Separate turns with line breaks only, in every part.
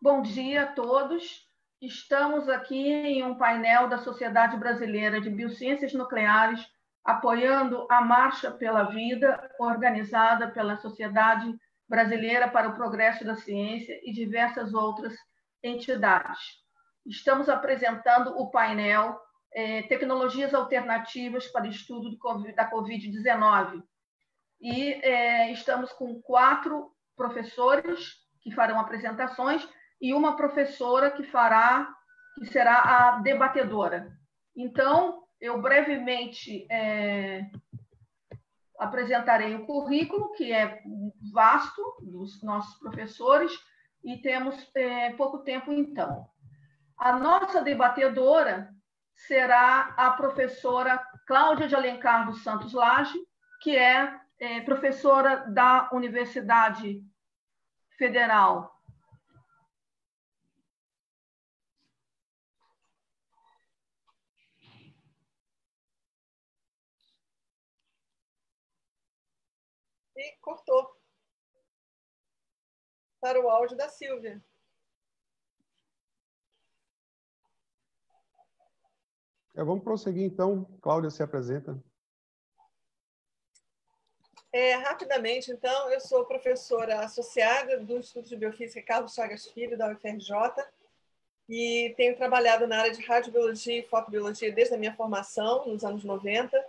Bom dia a todos. Estamos aqui em um painel da Sociedade Brasileira de Biociências Nucleares, apoiando a Marcha pela Vida, organizada pela Sociedade Brasileira para o Progresso da Ciência e diversas outras entidades. Estamos apresentando o painel Tecnologias Alternativas para o Estudo da Covid-19. E estamos com 4 professores que farão apresentações e uma professora que será a debatedora. Então, eu brevemente apresentarei o currículo, que é vasto, dos nossos professores, e temos pouco tempo, então. A nossa debatedora será a professora Cláudia de Alencar dos Santos Lage, que é professora da Universidade Federal
e cortou para o áudio da Silvia.
Vamos prosseguir, então. Cláudia se apresenta.
Rapidamente, então, eu sou professora associada do Instituto de Biofísica Carlos Chagas Filho, da UFRJ, e tenho trabalhado na área de radiobiologia e fotobiologia desde a minha formação, nos anos 90,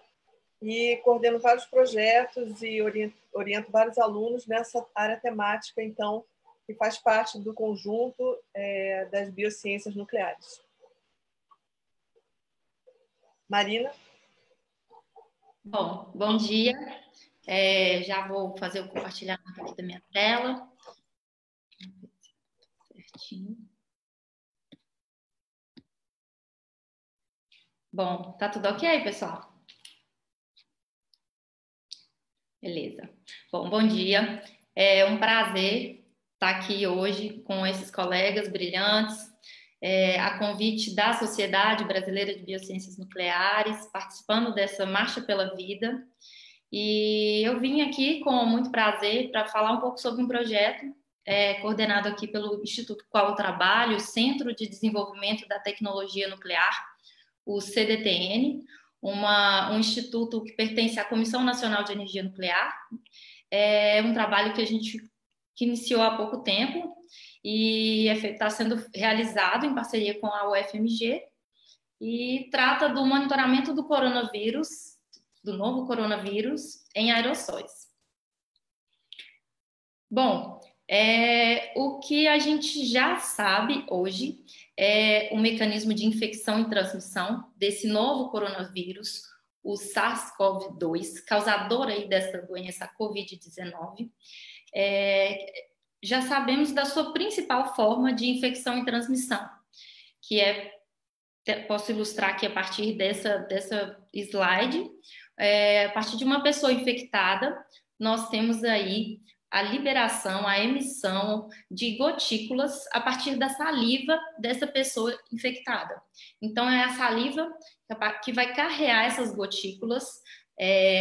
e coordeno vários projetos e oriento vários alunos nessa área temática, então, que faz parte do conjunto das biociências nucleares. Marina?
Bom dia. Já vou fazer o compartilhamento aqui da minha tela. Certinho. Bom, tá tudo ok, pessoal? Beleza. Bom dia. É um prazer estar aqui hoje com esses colegas brilhantes, a convite da Sociedade Brasileira de Biociências Nucleares, participando dessa Marcha pela Vida. E eu vim aqui com muito prazer para falar um pouco sobre um projeto coordenado aqui pelo Instituto com qual eu trabalho, o Centro de Desenvolvimento da Tecnologia Nuclear, o CDTN, um instituto que pertence à Comissão Nacional de Energia Nuclear. É um trabalho que iniciou há pouco tempo e está sendo realizado em parceria com a UFMG e trata do monitoramento do coronavírus, do novo coronavírus, em aerossóis. Bom, o que a gente já sabe hoje é o mecanismo de infecção e transmissão desse novo coronavírus, o SARS-CoV-2, causador aí dessa doença, a Covid-19. Já sabemos da sua principal forma de infecção e transmissão, que posso ilustrar aqui a partir dessa slide. A partir de uma pessoa infectada, nós temos aí a liberação, a emissão de gotículas a partir da saliva dessa pessoa infectada. Então, é a saliva que vai carrear essas gotículas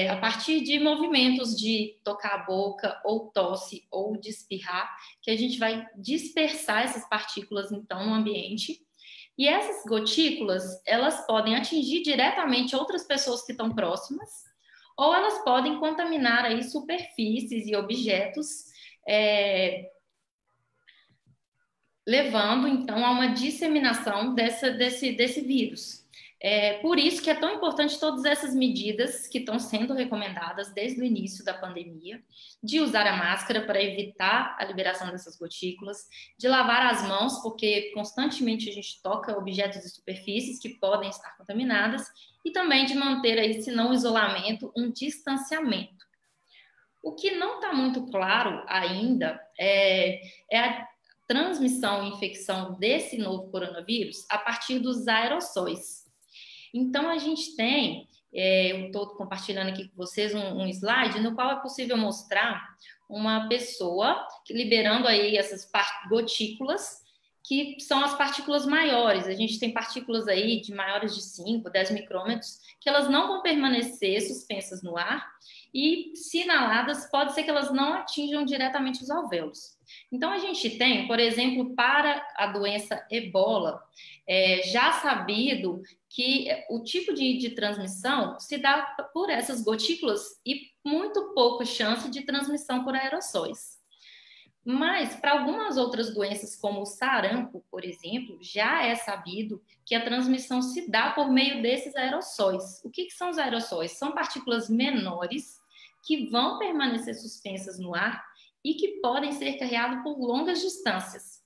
a partir de movimentos de tocar a boca, ou tosse, ou de espirrar, que a gente vai dispersar essas partículas, então, no ambiente. E essas gotículas, elas podem atingir diretamente outras pessoas que estão próximas, ou elas podem contaminar aí superfícies e objetos, levando, então, a uma disseminação desse vírus. Por isso que é tão importante todas essas medidas que estão sendo recomendadas desde o início da pandemia, de usar a máscara para evitar a liberação dessas gotículas, de lavar as mãos, porque constantemente a gente toca objetos e superfícies que podem estar contaminadas, e também de manter aí, se não isolamento, um distanciamento. O que não está muito claro ainda é a transmissão e infecção desse novo coronavírus a partir dos aerossóis. Então, a gente tem, eu estou compartilhando aqui com vocês um slide no qual é possível mostrar uma pessoa liberando aí essas gotículas, que são as partículas maiores. A gente tem partículas aí de maiores de 5, 10 micrômetros, que elas não vão permanecer suspensas no ar e, se inaladas, pode ser que elas não atinjam diretamente os alvéolos. Então, a gente tem, por exemplo, para a doença Ebola, já sabido que o tipo de transmissão se dá por essas gotículas e muito pouca chance de transmissão por aerossóis. Mas, para algumas outras doenças, como o sarampo, por exemplo, já é sabido que a transmissão se dá por meio desses aerossóis. O que são os aerossóis? São partículas menores que vão permanecer suspensas no ar e que podem ser carreadas por longas distâncias.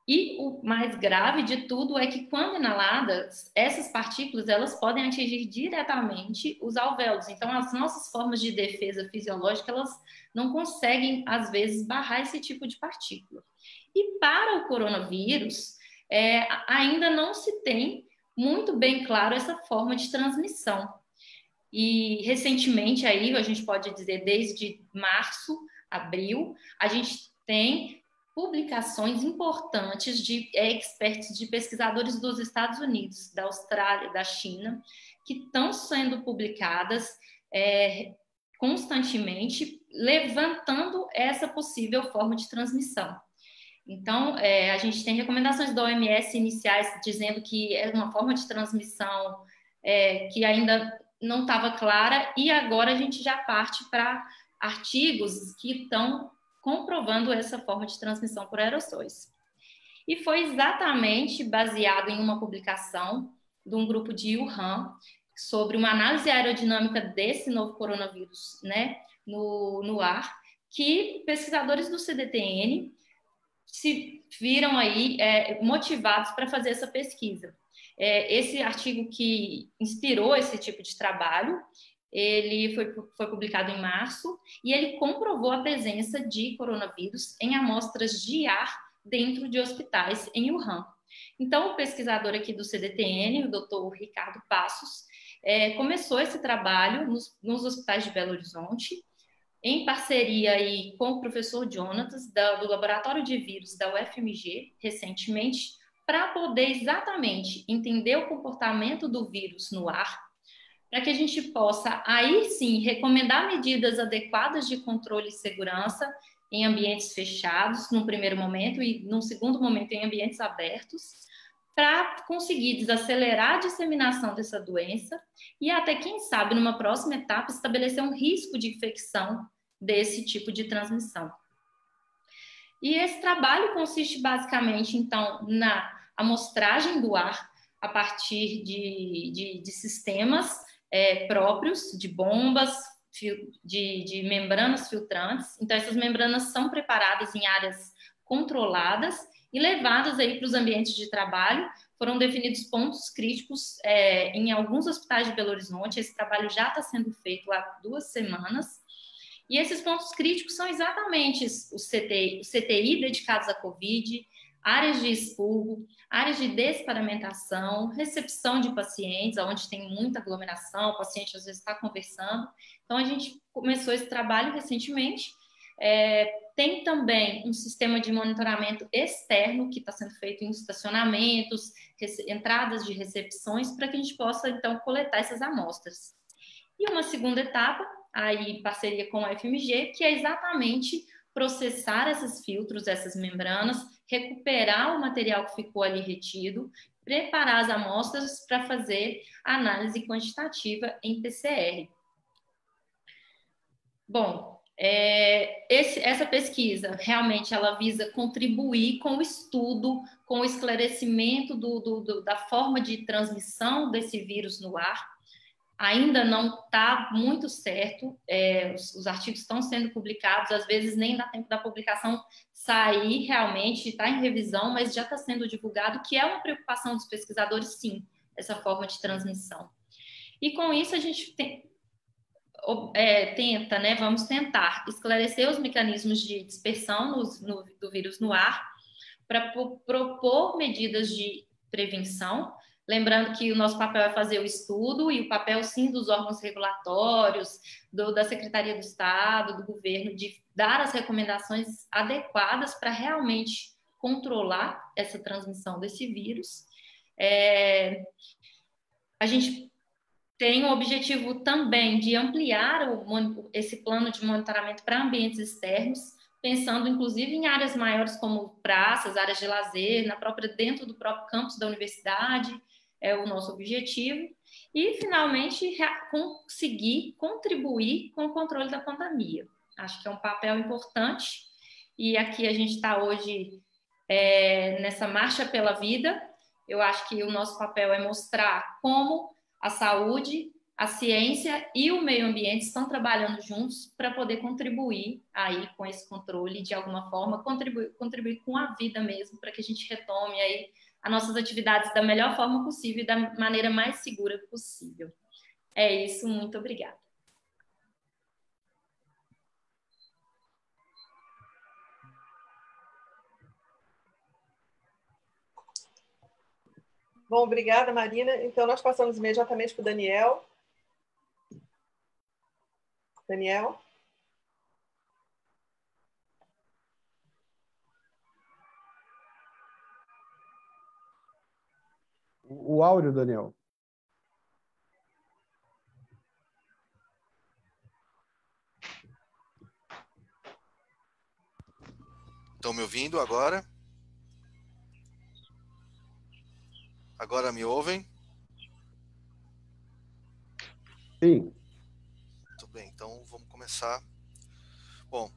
E o mais grave de tudo é que, quando inaladas, essas partículas elas podem atingir diretamente os alvéolos. Então, as nossas formas de defesa fisiológica elas não conseguem, às vezes, barrar esse tipo de partícula. E para o coronavírus, ainda não se tem muito bem claro essa forma de transmissão. E, recentemente, aí, a gente pode dizer, desde março, abril, a gente tem publicações importantes de experts, de pesquisadores dos Estados Unidos, da Austrália, da China, que estão sendo publicadas constantemente, levantando essa possível forma de transmissão. Então, a gente tem recomendações da OMS iniciais dizendo que é uma forma de transmissão que ainda não estava clara, e agora a gente já parte para artigos que estão comprovando essa forma de transmissão por aerossóis. E foi exatamente baseado em uma publicação de um grupo de Wuhan sobre uma análise aerodinâmica desse novo coronavírus, né, no ar, que pesquisadores do CDTN se viram aí motivados para fazer essa pesquisa. Esse artigo que inspirou esse tipo de trabalho, ele foi publicado em março e ele comprovou a presença de coronavírus em amostras de ar dentro de hospitais em Wuhan. Então, o pesquisador aqui do CDTN, o Dr. Ricardo Passos, começou esse trabalho nos hospitais de Belo Horizonte, em parceria aí com o professor Jonatas, do Laboratório de Vírus da UFMG, recentemente, para poder exatamente entender o comportamento do vírus no ar, para que a gente possa, aí sim, recomendar medidas adequadas de controle e segurança em ambientes fechados, num primeiro momento, e num segundo momento em ambientes abertos, para conseguir desacelerar a disseminação dessa doença e até, quem sabe, numa próxima etapa, estabelecer um risco de infecção desse tipo de transmissão. E esse trabalho consiste basicamente, então, na amostragem do ar a partir de sistemas próprios, de bombas, de membranas filtrantes. Então, essas membranas são preparadas em áreas controladas e levadas aí para os ambientes de trabalho. Foram definidos pontos críticos em alguns hospitais de Belo Horizonte. Esse trabalho já está sendo feito há 2 semanas. E esses pontos críticos são exatamente os CTI dedicados à Covid, áreas de expurgo, áreas de desparamentação, recepção de pacientes, onde tem muita aglomeração, o paciente às vezes está conversando. Então, a gente começou esse trabalho recentemente. Tem também um sistema de monitoramento externo que está sendo feito em estacionamentos, entradas de recepções, para que a gente possa, então, coletar essas amostras. E uma segunda etapa, aí em parceria com a UFMG, que é exatamente processar esses filtros, essas membranas, recuperar o material que ficou ali retido, preparar as amostras para fazer a análise quantitativa em PCR. Bom, essa pesquisa realmente ela visa contribuir com o estudo, com o esclarecimento da forma de transmissão desse vírus no ar. Ainda não está muito certo, os artigos estão sendo publicados, às vezes nem dá tempo da publicação sair realmente, está em revisão, mas já está sendo divulgado, que é uma preocupação dos pesquisadores, sim, essa forma de transmissão. E com isso a gente tenta, né, vamos tentar esclarecer os mecanismos de dispersão do vírus no ar, para propor medidas de prevenção. Lembrando que o nosso papel é fazer o estudo e o papel, sim, dos órgãos regulatórios, da Secretaria do Estado, do governo, de dar as recomendações adequadas para realmente controlar essa transmissão desse vírus. A gente tem o objetivo também de ampliar esse plano de monitoramento para ambientes externos, pensando inclusive em áreas maiores como praças, áreas de lazer, dentro do próprio campus da universidade, é o nosso objetivo. E, finalmente, conseguir contribuir com o controle da pandemia. Acho que é um papel importante. E aqui a gente está hoje nessa marcha pela vida. Eu acho que o nosso papel é mostrar como a saúde, a ciência e o meio ambiente estão trabalhando juntos para poder contribuir aí com esse controle, de alguma forma, contribuir com a vida mesmo, para que a gente retome aí as nossas atividades da melhor forma possível e da maneira mais segura possível. É isso, muito obrigada.
Bom, obrigada, Marina. Então, nós passamos imediatamente para o Daniel. Daniel?
O áudio, Daniel.
Estão me ouvindo agora? Agora me ouvem?
Sim.
Muito bem, então vamos começar. Bom,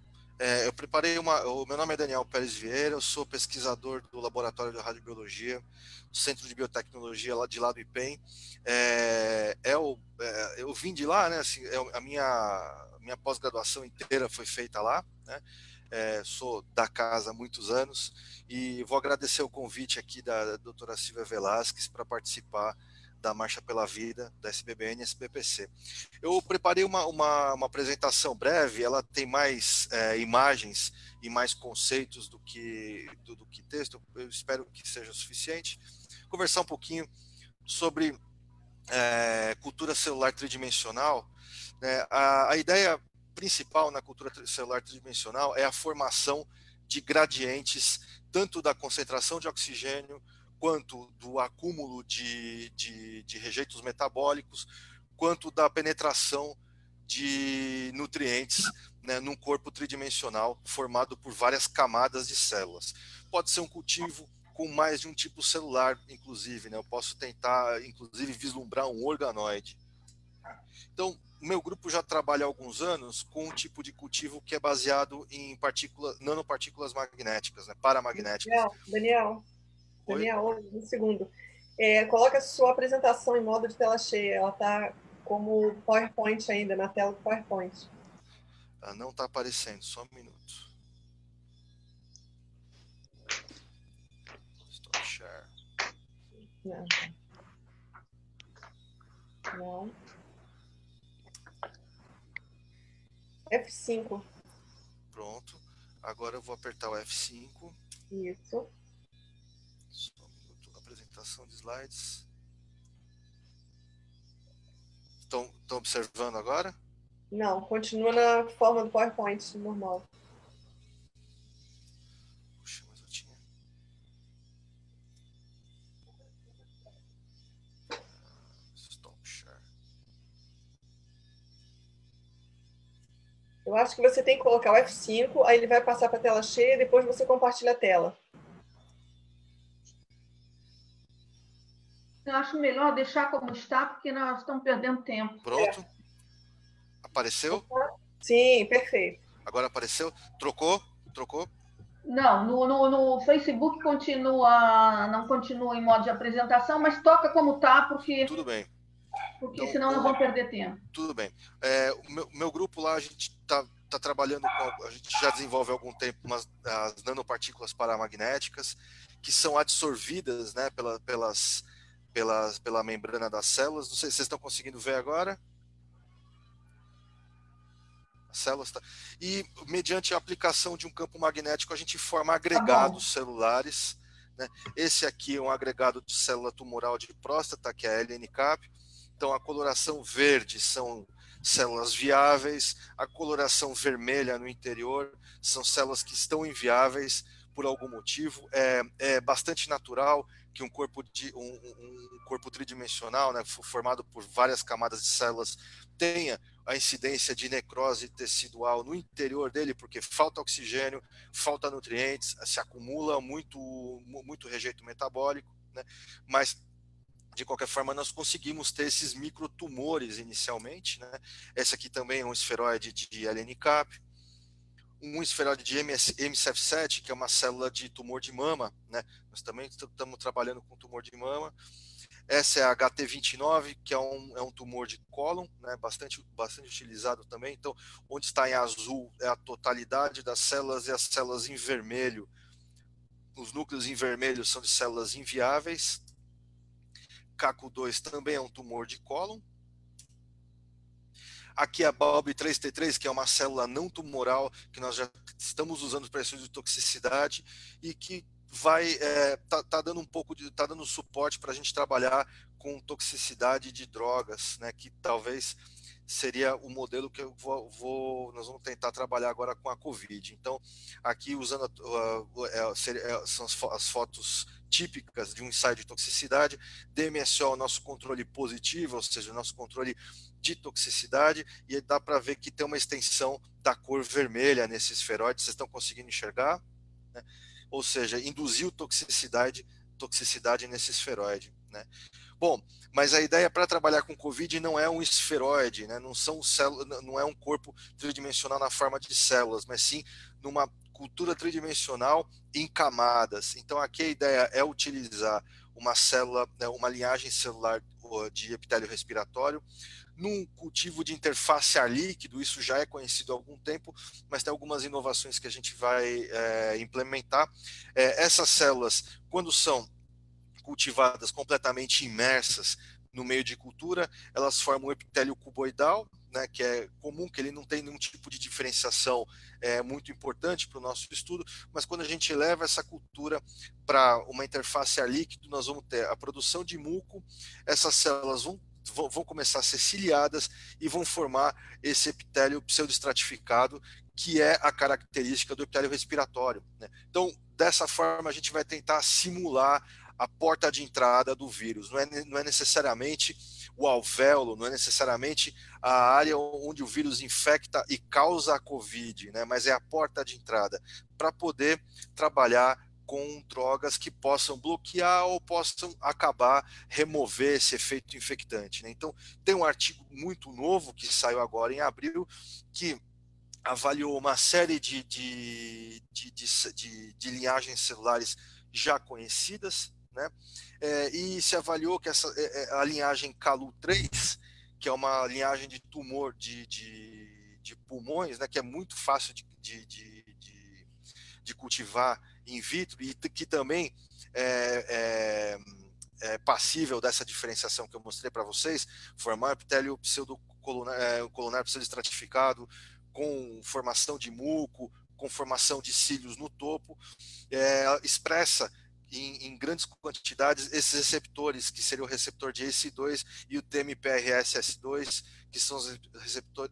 eu preparei o meu nome é Daniel Pérez Vieira, eu sou pesquisador do Laboratório de Radiobiologia, do Centro de Biotecnologia lá do IPEM. Eu vim de lá, né? Assim, a minha pós-graduação inteira foi feita lá, né? Sou da casa há muitos anos e vou agradecer o convite aqui da doutora Silvia Velasquez para participar da Marcha pela Vida, da SBBN e SBPC. Eu preparei uma apresentação breve, ela tem mais imagens e mais conceitos do que texto, eu espero que seja o suficiente. Conversar um pouquinho sobre cultura celular tridimensional, né? A ideia principal na cultura celular tridimensional é a formação de gradientes, tanto da concentração de oxigênio, quanto do acúmulo de rejeitos metabólicos, quanto da penetração de nutrientes, né, num corpo tridimensional formado por várias camadas de células. Pode ser um cultivo com mais de um tipo celular, inclusive, né? Eu posso tentar, inclusive, vislumbrar um organoide. Então, o meu grupo já trabalha há alguns anos com um tipo de cultivo que é baseado em nanopartículas magnéticas, né, paramagnéticas.
Daniel, um segundo. Coloca a sua apresentação em modo de tela cheia. Ela está como PowerPoint ainda, na tela do PowerPoint.
Não está aparecendo, só um minuto. Stop share.
Não. F5.
Pronto. Agora eu vou apertar o F5.
Isso.
Só um minuto. Apresentação de slides. Estão observando agora?
Não, continua na forma do PowerPoint normal.
Puxa, mas eu tinha... Stop share.
Eu acho que você tem que colocar o F5, aí ele vai passar para a tela cheia e depois você compartilha a tela.
Eu acho melhor deixar como está, porque nós estamos perdendo tempo.
Pronto? Apareceu?
Sim, perfeito.
Agora apareceu? Trocou?
Não, no Facebook não continua em modo de apresentação, mas toca como está, porque
Tudo bem.
Então, senão nós vamos perder tempo.
Tudo bem. O meu grupo lá, a gente está trabalhando a gente já desenvolve há algum tempo as nanopartículas paramagnéticas que são absorvidas, né, pela membrana das células. Não sei se vocês estão conseguindo ver agora. As células e mediante a aplicação de um campo magnético a gente forma agregados celulares, né? Esse aqui é um agregado de célula tumoral de próstata, que é a LNCAP. Então a coloração verde são células viáveis, a coloração vermelha no interior são células que estão inviáveis por algum motivo. É bastante natural que um corpo tridimensional, né, formado por várias camadas de células, tenha a incidência de necrose tecidual no interior dele, porque falta oxigênio, falta nutrientes, se acumula muito rejeito metabólico, né? Mas de qualquer forma, nós conseguimos ter esses microtumores inicialmente, né? Esse aqui também é um esferoide de LNCAP, um esferoide de MCF7, que é uma célula de tumor de mama, né? Nós também estamos trabalhando com tumor de mama. Essa é a HT29, que é um tumor de cólon, né? Bastante utilizado também. Então, onde está em azul é a totalidade das células, e as células em vermelho, os núcleos em vermelho são de células inviáveis. CACO2 também é um tumor de cólon. Aqui a BALB3T3, que é uma célula não tumoral, que nós já estamos usando para estudo de toxicidade e que tá dando suporte para a gente trabalhar com toxicidade de drogas, né, que talvez seria o modelo que nós vamos tentar trabalhar agora com a COVID. Então, aqui usando são as fotos típicas de um ensaio de toxicidade, DMSO, o nosso controle positivo, ou seja, o nosso controle de toxicidade, e dá para ver que tem uma extensão da cor vermelha nesse esferoide, vocês estão conseguindo enxergar? Né? Ou seja, induziu toxicidade nesse esferoide, né? Bom, mas a ideia para trabalhar com COVID não é um esferoide, né? Não é um corpo tridimensional na forma de células, mas sim numa cultura tridimensional em camadas. Então aqui a ideia é utilizar uma célula, né, uma linhagem celular de epitélio respiratório, num cultivo de interface ar líquido. Isso já é conhecido há algum tempo, mas tem algumas inovações que a gente vai implementar. Essas células, quando são cultivadas completamente imersas no meio de cultura, elas formam um epitélio cuboidal, né, que é comum, que ele não tem nenhum tipo de diferenciação muito importante para o nosso estudo, mas quando a gente leva essa cultura para uma interface ar líquido, nós vamos ter a produção de muco, essas células vão começar a ser ciliadas e vão formar esse epitélio pseudoestratificado, que é a característica do epitélio respiratório, né? Então, dessa forma, a gente vai tentar simular a porta de entrada do vírus. Não é necessariamente o alvéolo, não é necessariamente a área onde o vírus infecta e causa a COVID, né? Mas é a porta de entrada, para poder trabalhar com drogas que possam bloquear ou possam remover esse efeito infectante, né? Então, tem um artigo muito novo que saiu agora em abril, que avaliou uma série de linhagens celulares já conhecidas, né? E se avaliou que a linhagem CALU3, que é uma linhagem de tumor de pulmões, né, que é muito fácil de cultivar in vitro e que também é passível dessa diferenciação que eu mostrei para vocês, formar epitélio colunar pseudoestratificado, com formação de muco, com formação de cílios no topo, expressa em grandes quantidades esses receptores, que seria o receptor de ACE2 e o TMPRSS2, que são os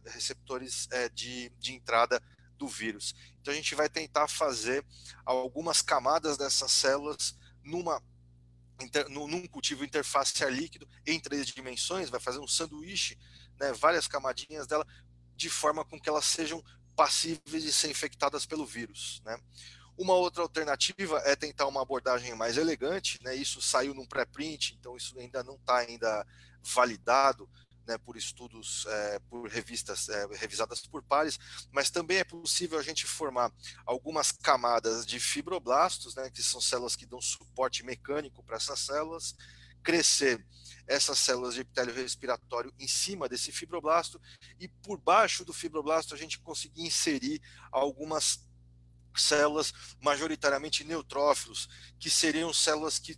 receptores de entrada do vírus. Então a gente vai tentar fazer algumas camadas dessas células num cultivo interface ar líquido em 3 dimensões, vai fazer um sanduíche, né, várias camadinhas dela, de forma com que elas sejam passíveis de ser infectadas pelo vírus, né? Uma outra alternativa é tentar uma abordagem mais elegante, né? Isso saiu num pré-print, então isso ainda não está ainda validado, né, por estudos, por revistas revisadas por pares, mas também é possível a gente formar algumas camadas de fibroblastos, né, que são células que dão suporte mecânico para essas células, crescer essas células de epitélio respiratório em cima desse fibroblasto, e por baixo do fibroblasto a gente conseguir inserir algumas células majoritariamente neutrófilos, que seriam células que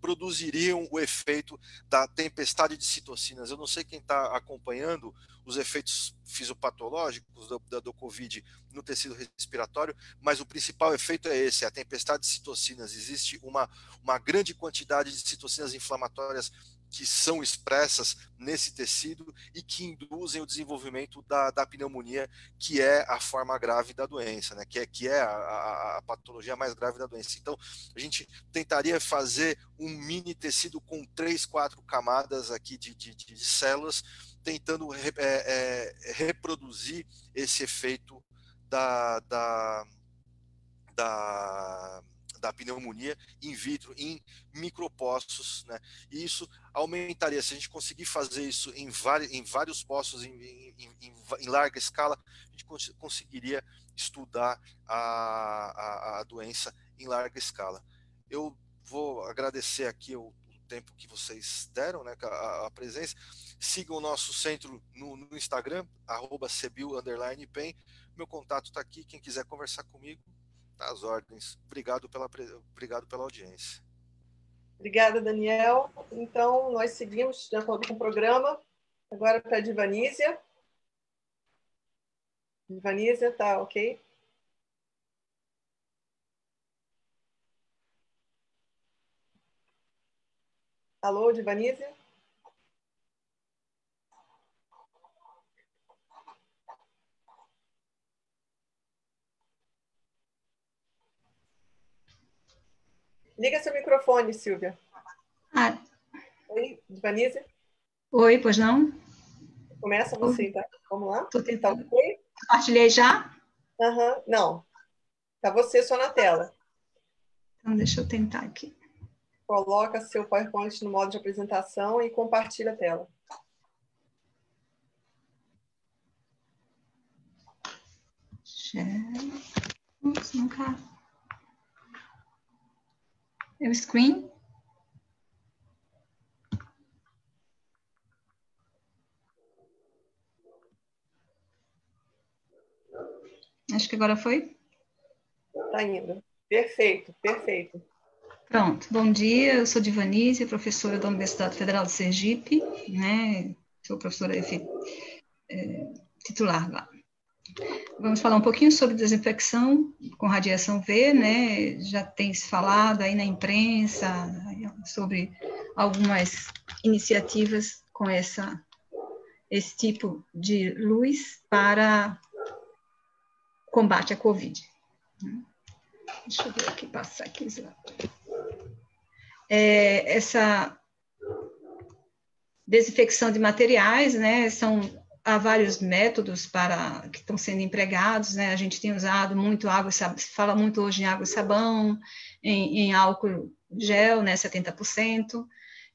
produziriam o efeito da tempestade de citocinas. Eu não sei quem está acompanhando os efeitos fisiopatológicos do COVID no tecido respiratório, mas o principal efeito é esse, a tempestade de citocinas. Existe uma grande quantidade de citocinas inflamatórias que são expressas nesse tecido e que induzem o desenvolvimento da pneumonia, que é a forma grave da doença, né? que é a patologia mais grave da doença. Então, a gente tentaria fazer um mini tecido com 3, 4 camadas aqui de células, tentando reproduzir esse efeito da pneumonia in vitro, em micropostos, né? E isso aumentaria, se a gente conseguir fazer isso em vários postos, em larga escala, a gente conseguiria estudar a doença em larga escala. Eu vou agradecer aqui o tempo que vocês deram, né, a presença. Sigam o nosso centro no Instagram, @cebil_pen. Meu contato está aqui, quem quiser conversar comigo, às ordens. Obrigado pela audiência.
Obrigada, Daniel. Então, nós seguimos de acordo com o programa. Agora para a Divanísia. Divanísia, tá ok? Alô, Divanísia? Liga seu microfone, Silvia. Oi, Divanísia?
Oi, pois não?
Começa você, tá? Vamos lá?
Estou tentando.
Tá okay?
Compartilhei já?
Não. Tá você só na tela.
Então, deixa eu tentar aqui.
Coloca seu PowerPoint no modo de apresentação e compartilha a tela.
Ups, nunca. É o screen? Acho que agora foi.
Tá indo. Perfeito, perfeito.
Pronto. Bom dia, eu sou Divanísia, professora da Universidade Federal de Sergipe, né? Sou professora titular lá. Vamos falar um pouquinho sobre desinfecção com radiação V, né? Já tem se falado aí na imprensa sobre algumas iniciativas com esse tipo de luz para combate à Covid. Deixa eu ver aqui, passar aqui. Essa desinfecção de materiais, né? Há vários métodos que estão sendo empregados, né? A gente tem usado muito água e sabão, se fala muito hoje em água e sabão, em álcool gel, né? 70%,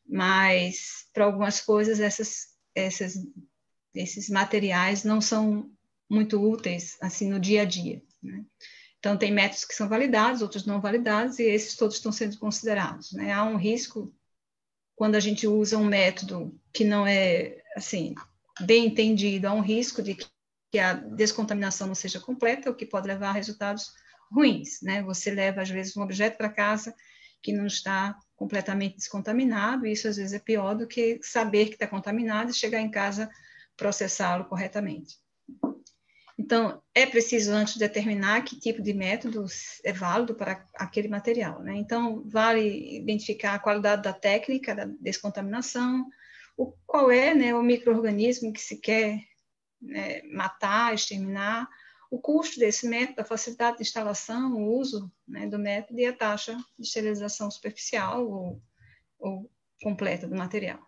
mas para algumas coisas esses materiais não são muito úteis assim no dia a dia, né? Então tem métodos que são validados, outros não validados, e esses todos estão sendo considerados, né? Há um risco quando a gente usa um método que não é assim bem entendido, há um risco de que a descontaminação não seja completa, o que pode levar a resultados ruins, né? Você leva, às vezes, um objeto para casa que não está completamente descontaminado, e isso, às vezes, é pior do que saber que está contaminado e chegar em casa processá-lo corretamente. Então, é preciso, antes, determinar que tipo de método é válido para aquele material, né? Então, vale identificar a qualidade da técnica da descontaminação, qual é, né, o micro-organismo que se quer, né, matar, exterminar, o custo desse método, a facilidade de instalação, o uso, né, do método e a taxa de esterilização superficial ou completa do material.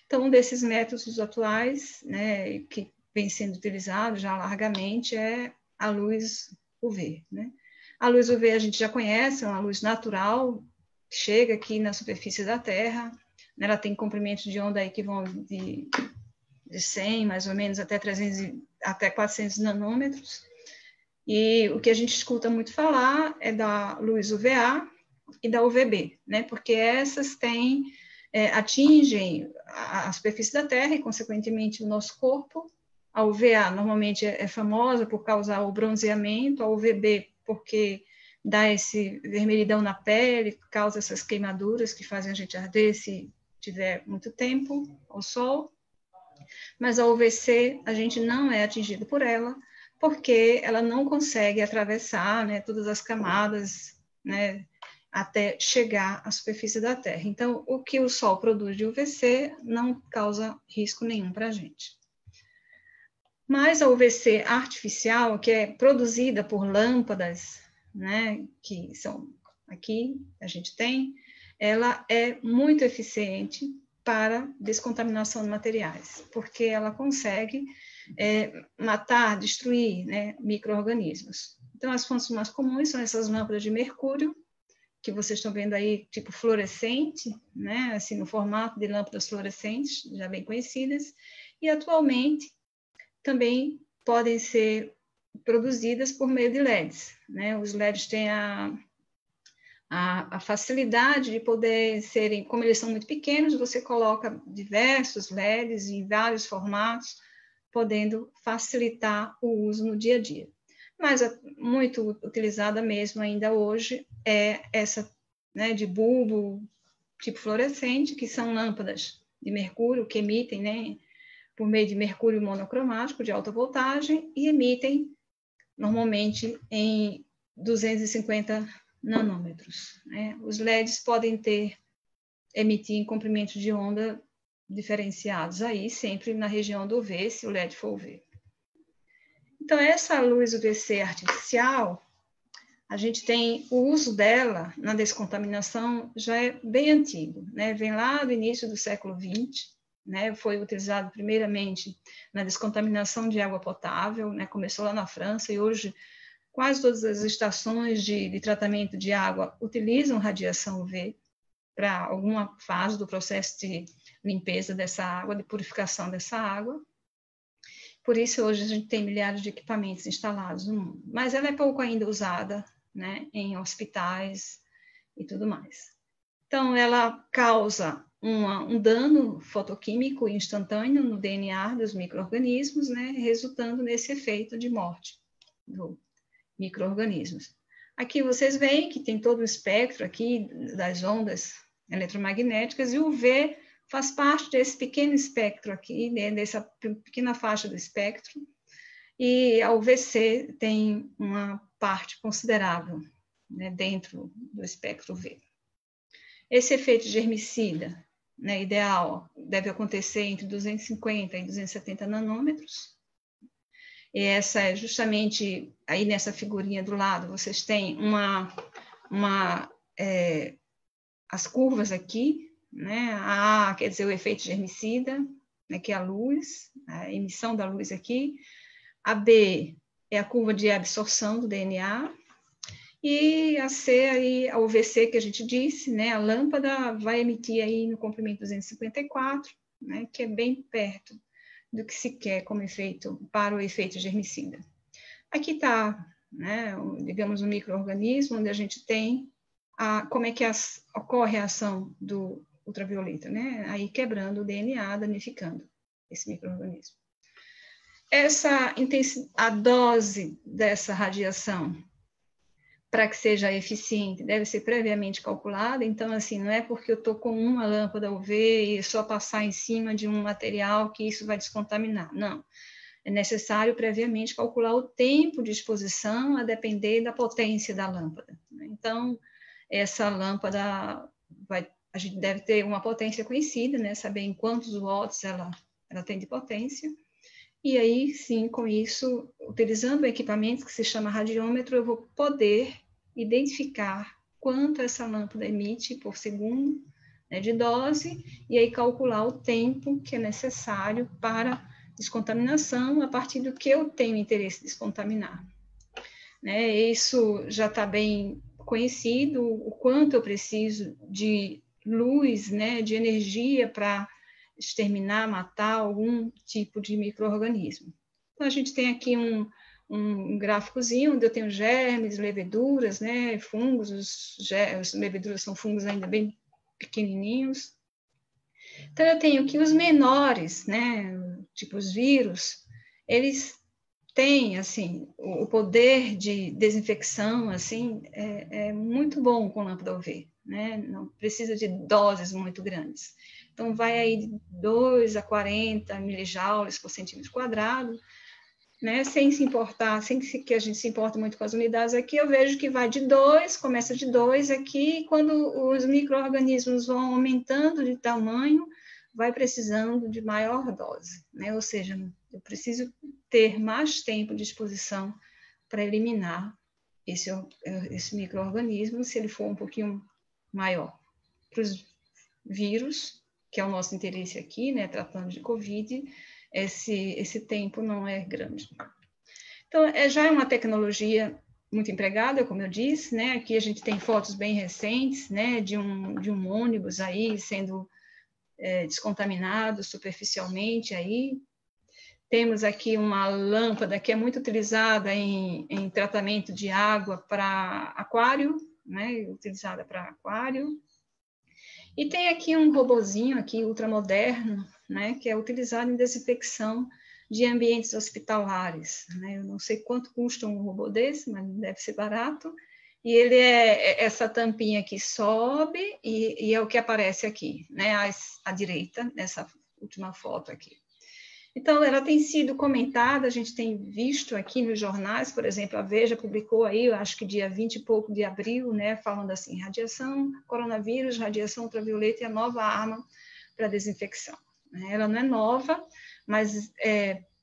Então, um desses métodos atuais, né, que vem sendo utilizado já largamente, é a luz UV, né? A luz UV a gente já conhece, é uma luz natural, que chega aqui na superfície da Terra. Ela tem comprimentos de onda aí que vão de 100, mais ou menos, até 400 nanômetros. E o que a gente escuta muito falar é da luz UVA e da UVB, né? Porque essas atingem a superfície da Terra e, consequentemente, o nosso corpo. A UVA normalmente é famosa por causar o bronzeamento, a UVB porque dá esse vermelhidão na pele, causa essas queimaduras que fazem a gente arder se tiver muito tempo ao sol. Mas a UVC, a gente não é atingido por ela, porque ela não consegue atravessar, né, todas as camadas, né, até chegar à superfície da Terra. Então, o que o Sol produz de UVC não causa risco nenhum para a gente. Mas a UVC artificial, que é produzida por lâmpadas, né, que são aqui, a gente tem, ela é muito eficiente, para descontaminação de materiais, porque ela consegue matar, destruir, né, micro-organismos. Então, as fontes mais comuns são essas lâmpadas de mercúrio, que vocês estão vendo aí, tipo fluorescente, né, assim, no formato de lâmpadas fluorescentes, já bem conhecidas, e atualmente também podem ser produzidas por meio de LEDs, né? Os LEDs têm a facilidade de poder serem, como eles são muito pequenos, você coloca diversos LEDs em vários formatos, podendo facilitar o uso no dia a dia. Mas muito utilizada mesmo ainda hoje é essa, né, de bulbo tipo fluorescente, que são lâmpadas de mercúrio que emitem, né, por meio de mercúrio monocromático de alta voltagem e emitem normalmente em 250 nanômetros. Né? Os LEDs podem emitir em comprimentos de onda diferenciados aí, sempre na região do UV, se o LED for UV. Então, essa luz UVC artificial, a gente tem o uso dela na descontaminação já é bem antigo, né? Vem lá do início do século XX, né? Foi utilizado primeiramente na descontaminação de água potável, né? Começou lá na França e hoje quase todas as estações de tratamento de água utilizam radiação UV para alguma fase do processo de limpeza dessa água, de purificação dessa água. Por isso, hoje, a gente tem milhares de equipamentos instalados no mundo. Mas ela é pouco ainda usada, né, em hospitais e tudo mais. Então, ela causa um dano fotoquímico instantâneo no DNA dos micro-organismos, né, resultando nesse efeito de morte dos micro-organismos. Aqui vocês veem que tem todo o espectro aqui das ondas eletromagnéticas e o UV faz parte desse pequeno espectro aqui, né, dessa pequena faixa do espectro, e a UVC tem uma parte considerável, né, dentro do espectro UV. Esse efeito germicida, né, ideal, deve acontecer entre 250 e 270 nanômetros, e essa é justamente, aí nessa figurinha do lado, vocês têm as curvas aqui, né? A quer dizer o efeito germicida, né, que é a luz, a emissão da luz aqui. A B é a curva de absorção do DNA. E a C, aí, a UVC que a gente disse, né, a lâmpada vai emitir aí no comprimento 254, né, que é bem perto do que se quer como efeito para o efeito germicida. Aqui está, né, digamos, um micro-organismo onde a gente tem como é que ocorre a ação do ultravioleta, né? Aí quebrando o DNA, danificando esse micro-organismo. A dose dessa radiação, para que seja eficiente, deve ser previamente calculada. Então, assim, não é porque eu estou com uma lâmpada UV e só passar em cima de um material que isso vai descontaminar. Não. É necessário previamente calcular o tempo de exposição a depender da potência da lâmpada. Então, essa lâmpada a gente deve ter uma potência conhecida, né? Saber em quantos watts ela tem de potência. E aí, sim, com isso, utilizando o equipamento que se chama radiômetro, eu vou poder identificar quanto essa lâmpada emite por segundo, né, de dose, e aí calcular o tempo que é necessário para descontaminação a partir do que eu tenho interesse em descontaminar. Né? Isso já está bem conhecido, o quanto eu preciso de luz, né, de energia para exterminar, matar algum tipo de micro-organismo. Então, a gente tem aqui um gráficozinho onde eu tenho germes, leveduras, né, fungos, as leveduras são fungos ainda bem pequenininhos. Então, eu tenho aqui os menores, né, tipo os vírus, eles têm, assim, o poder de desinfecção, assim, é muito bom com lâmpada UV, né? Não precisa de doses muito grandes. Então, vai aí de 2 a 40 milijoules por centímetro quadrado, né? Sem se importar, sem que a gente se importe muito com as unidades aqui, eu vejo que vai de 2, começa de 2 aqui, e quando os micro-organismos vão aumentando de tamanho, vai precisando de maior dose, né? Ou seja, eu preciso ter mais tempo de exposição para eliminar esse micro-organismo, se ele for um pouquinho maior. Para os vírus, que é o nosso interesse aqui, né, tratando de Covid, esse tempo não é grande. Então, já é uma tecnologia muito empregada, como eu disse, né? Aqui a gente tem fotos bem recentes, né, de um ônibus aí sendo descontaminado superficialmente aí. Temos aqui uma lâmpada que é muito utilizada em tratamento de água para aquário, né, utilizada para aquário. E tem aqui um robozinho aqui ultramoderno, né, que é utilizado em desinfecção de ambientes hospitalares, né? Eu não sei quanto custa um robô desse, mas deve ser barato. E ele essa tampinha aqui sobe e é o que aparece aqui, né, à direita, nessa última foto aqui. Então, ela tem sido comentada, a gente tem visto aqui nos jornais, por exemplo, a Veja publicou aí, eu acho que dia 20 e pouco de abril, né, falando assim, radiação, coronavírus, radiação ultravioleta é a nova arma para desinfecção. Ela não é nova, mas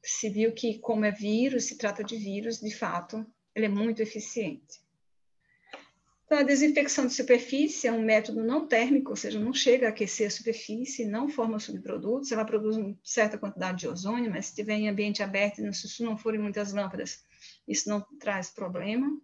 se viu que, como é vírus, se trata de vírus, de fato, ele é muito eficiente. Então, a desinfecção de superfície é um método não térmico, ou seja, não chega a aquecer a superfície, não forma subprodutos, ela produz uma certa quantidade de ozônio, mas se estiver em ambiente aberto, se não forem muitas lâmpadas, isso não traz problema.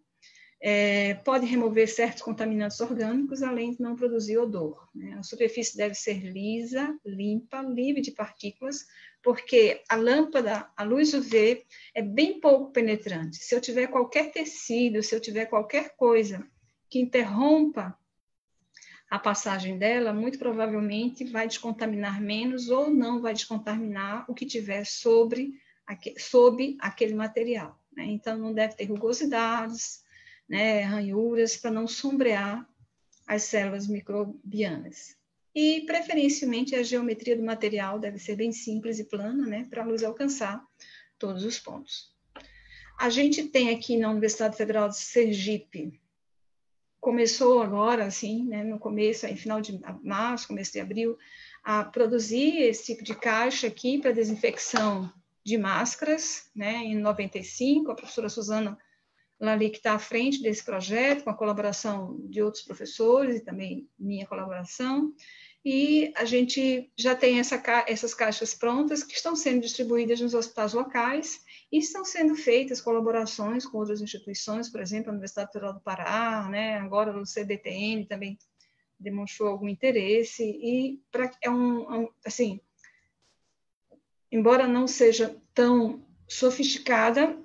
Pode remover certos contaminantes orgânicos, além de não produzir odor, né? A superfície deve ser lisa, limpa, livre de partículas, porque a lâmpada, a luz UV, é bem pouco penetrante. Se eu tiver qualquer tecido, se eu tiver qualquer coisa que interrompa a passagem dela, muito provavelmente vai descontaminar menos ou não vai descontaminar o que tiver sob aquele material, né? Então, não deve ter rugosidades, né, ranhuras, para não sombrear as células microbianas. E, preferencialmente, a geometria do material deve ser bem simples e plana, né, para a luz alcançar todos os pontos. A gente tem aqui na Universidade Federal de Sergipe, começou agora, assim, né, no começo, em final de março, começo de abril, a produzir esse tipo de caixa aqui para desinfecção de máscaras, né, em 95, a professora Suzana Lali, que está à frente desse projeto, com a colaboração de outros professores e também minha colaboração, e a gente já tem essas caixas prontas que estão sendo distribuídas nos hospitais locais e estão sendo feitas colaborações com outras instituições, por exemplo, a Universidade Federal do Pará, né, agora o CBTN também demonstrou algum interesse, e assim, embora não seja tão sofisticada,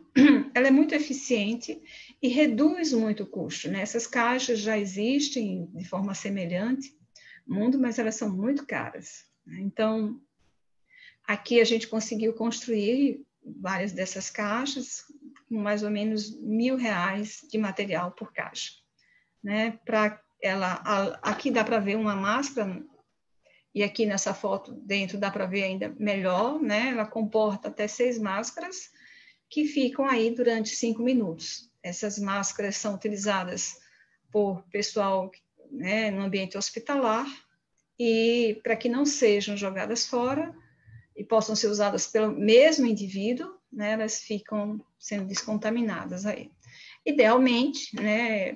ela é muito eficiente e reduz muito o custo, né? Essas caixas já existem de forma semelhante no mundo, mas elas são muito caras, né? Então, aqui a gente conseguiu construir várias dessas caixas com mais ou menos R$1.000 de material por caixa, né? Aqui dá para ver uma máscara, e aqui nessa foto dentro dá para ver ainda melhor, né? Ela comporta até 6 máscaras, que ficam aí durante 5 minutos. Essas máscaras são utilizadas por pessoal, né, no ambiente hospitalar, e para que não sejam jogadas fora e possam ser usadas pelo mesmo indivíduo, né, elas ficam sendo descontaminadas aí. Idealmente, né,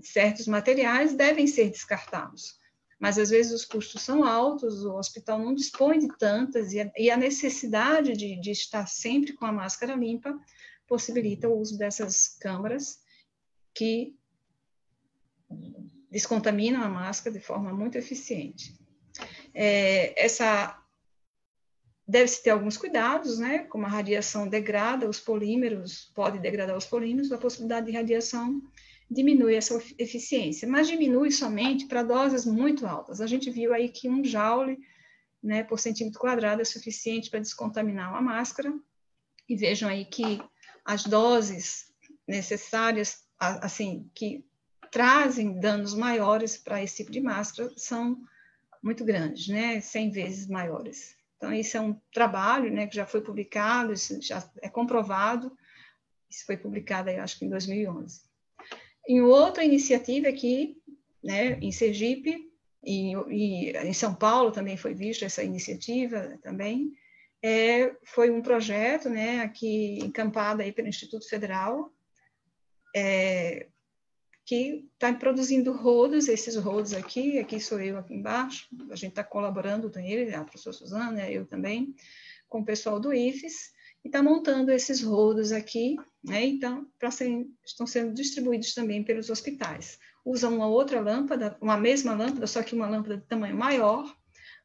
certos materiais devem ser descartados, mas às vezes os custos são altos, o hospital não dispõe de tantas, e a necessidade de estar sempre com a máscara limpa possibilita o uso dessas câmaras que descontaminam a máscara de forma muito eficiente. Deve-se ter alguns cuidados, né? Como a radiação degrada os polímeros, pode degradar os polímeros, a possibilidade de radiação diminui essa eficiência, mas diminui somente para doses muito altas. A gente viu aí que 1 joule, né, por centímetro quadrado é suficiente para descontaminar uma máscara, e vejam aí que as doses necessárias, assim, que trazem danos maiores para esse tipo de máscara são muito grandes, né, 100 vezes maiores. Então, isso é um trabalho, né, que já foi publicado, isso já é comprovado, isso foi publicado, aí, acho que em 2011. Em outra iniciativa aqui, né, em Sergipe, e em São Paulo também foi vista essa iniciativa também, foi um projeto, né, aqui encampado aí pelo Instituto Federal, que está produzindo rodos, esses rodos aqui sou eu aqui embaixo, a gente está colaborando com ele, a professora Suzana, eu também, com o pessoal do IFES, e está montando esses rodos aqui, né? Então, estão sendo distribuídos também pelos hospitais. Usam uma outra lâmpada, uma mesma lâmpada, só que uma lâmpada de tamanho maior,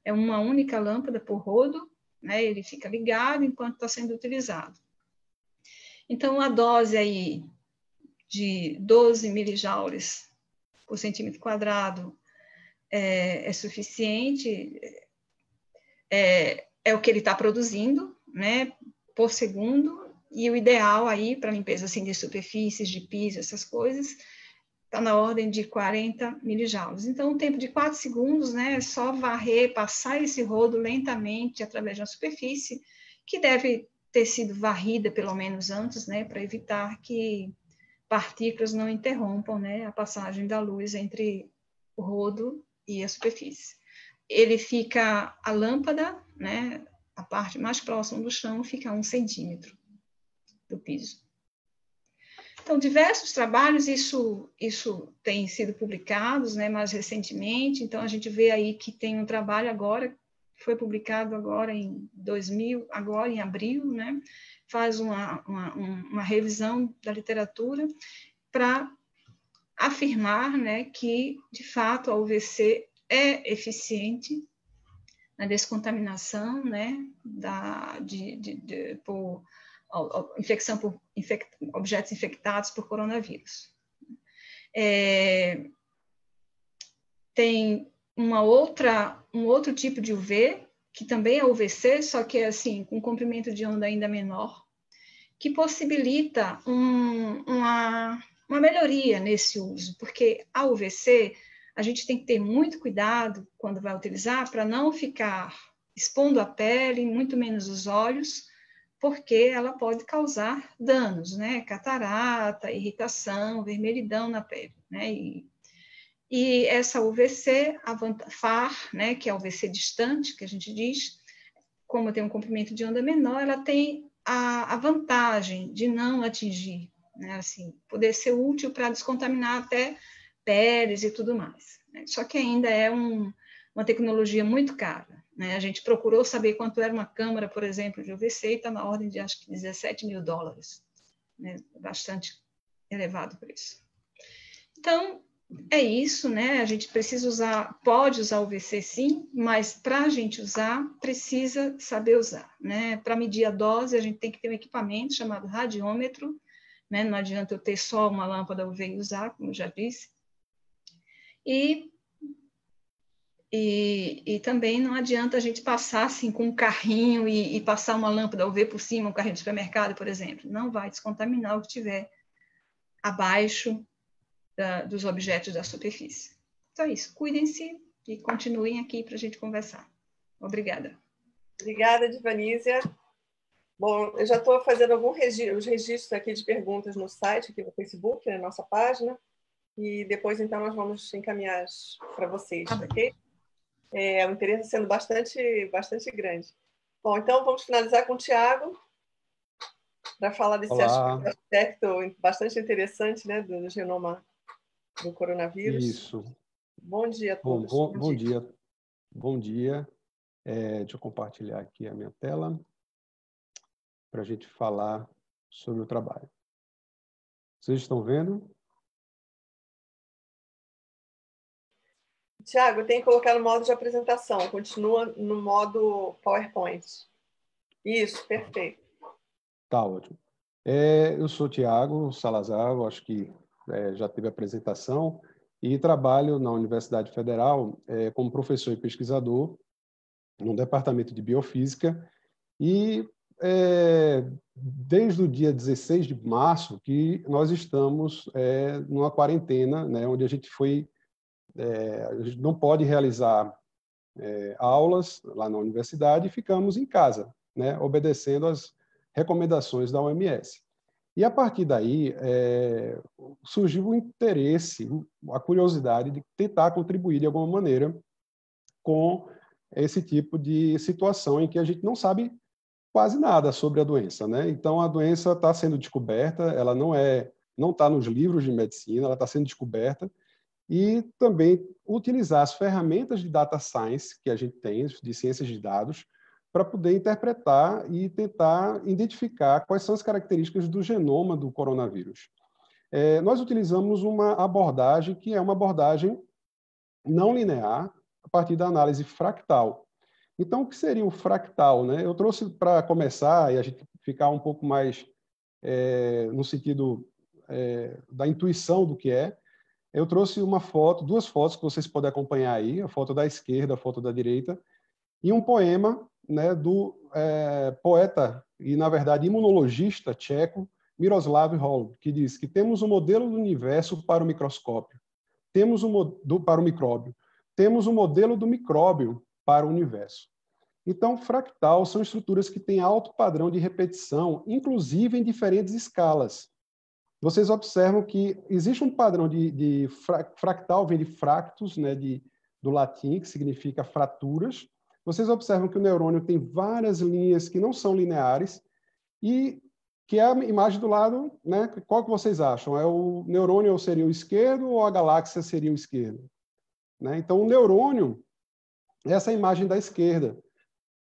é uma única lâmpada por rodo, né? Ele fica ligado enquanto está sendo utilizado. Então, a dose aí de 12 milijoules por centímetro quadrado é suficiente, é o que ele está produzindo, né, por segundo, e o ideal aí para limpeza assim, de superfícies, de piso, essas coisas, está na ordem de 40 milijoules. Então, um tempo de 4 segundos, né, é só varrer, passar esse rodo lentamente através de uma superfície, que deve ter sido varrida pelo menos antes, né, para evitar que partículas não interrompam, né, a passagem da luz entre o rodo e a superfície. Ele fica, a lâmpada, né, a parte mais próxima do chão, fica a 1 centímetro do piso. Então, diversos trabalhos, isso tem sido publicados, né, mais recentemente, então a gente vê aí que tem um trabalho agora, foi publicado agora em 2000, agora em abril, né, faz uma revisão da literatura para afirmar, né, que, de fato, a UVC é eficiente na descontaminação, né, por infecção por objetos infectados por coronavírus. Tem um outro tipo de UV, que também é UVC, só que é assim, com comprimento de onda ainda menor, que possibilita uma melhoria nesse uso, porque a UVC, a gente tem que ter muito cuidado quando vai utilizar para não ficar expondo a pele, muito menos os olhos, porque ela pode causar danos, né? Catarata, irritação, vermelhidão na pele, né? E essa UVC, a FAR, né, que é a UVC distante, que a gente diz, como tem um comprimento de onda menor, ela tem a vantagem de não atingir, né, assim, poder ser útil para descontaminar até peles e tudo mais, né? Só que ainda é uma tecnologia muito cara, né? A gente procurou saber quanto era uma câmara, por exemplo, de UVC, e está na ordem de, acho que, $17 mil, né? Bastante elevado o preço. Então, é isso, né? A gente pode usar o UVC sim, mas para a gente usar, precisa saber usar, né? Para medir a dose, a gente tem que ter um equipamento chamado radiômetro, né? Não adianta eu ter só uma lâmpada UV e usar, como eu já disse. E também não adianta a gente passar assim com um carrinho e passar uma lâmpada UV por cima, um carrinho de supermercado, por exemplo. Não vai descontaminar o que estiver abaixo dos objetos da superfície. Então é isso. Cuidem-se e continuem aqui para a gente conversar. Obrigada.
Obrigada, Divanísia. Bom, eu já estou fazendo os registros aqui de perguntas no site, aqui no Facebook, na nossa página, e depois, então, nós vamos encaminhar para vocês, ok? O interesse sendo bastante grande. Bom, então vamos finalizar com o Tiago, para falar desse aspecto bastante interessante, né, do genoma do coronavírus.
Isso.
Bom dia a todos.
Bom dia. Bom dia. Deixa eu compartilhar aqui a minha tela para a gente falar sobre o trabalho. Vocês estão vendo?
Tiago, tem que colocar no modo de apresentação. Continua no modo PowerPoint. Isso, perfeito.
Tá ótimo. Eu sou Tiago Salazar, eu acho que já teve apresentação, e trabalho na Universidade Federal como professor e pesquisador no Departamento de Biofísica, e desde o dia 16 de março que nós estamos numa quarentena, né, onde a gente não pode realizar aulas lá na universidade e ficamos em casa, né, obedecendo às recomendações da OMS. E, a partir daí, surgiu o interesse, a curiosidade de tentar contribuir de alguma maneira com esse tipo de situação em que a gente não sabe quase nada sobre a doença, né? Então, a doença está sendo descoberta, ela não não está nos livros de medicina, ela está sendo descoberta, e também utilizar as ferramentas de data science que a gente tem, de ciências de dados, para poder interpretar e tentar identificar quais são as características do genoma do coronavírus. Nós utilizamos uma abordagem que é uma abordagem não linear, a partir da análise fractal. Então, o que seria o fractal, né? Eu trouxe para começar, e a gente ficar um pouco mais no sentido da intuição do que é, eu trouxe duas fotos que vocês podem acompanhar aí, a foto da esquerda, a foto da direita, e um poema, né, do poeta e, na verdade, imunologista tcheco Miroslav Holub, que diz que temos um modelo do universo para o microscópio, para o micróbio, temos um modelo do micróbio para o universo. Então, fractal são estruturas que têm alto padrão de repetição, inclusive em diferentes escalas. Vocês observam que existe um padrão de fractal, vem de fractus, né, do latim, que significa fraturas. Vocês observam que o neurônio tem várias linhas que não são lineares e que é a imagem do lado, né, qual que vocês acham? O neurônio seria o esquerdo ou a galáxia seria o esquerdo? Né? Então, o neurônio é essa imagem da esquerda.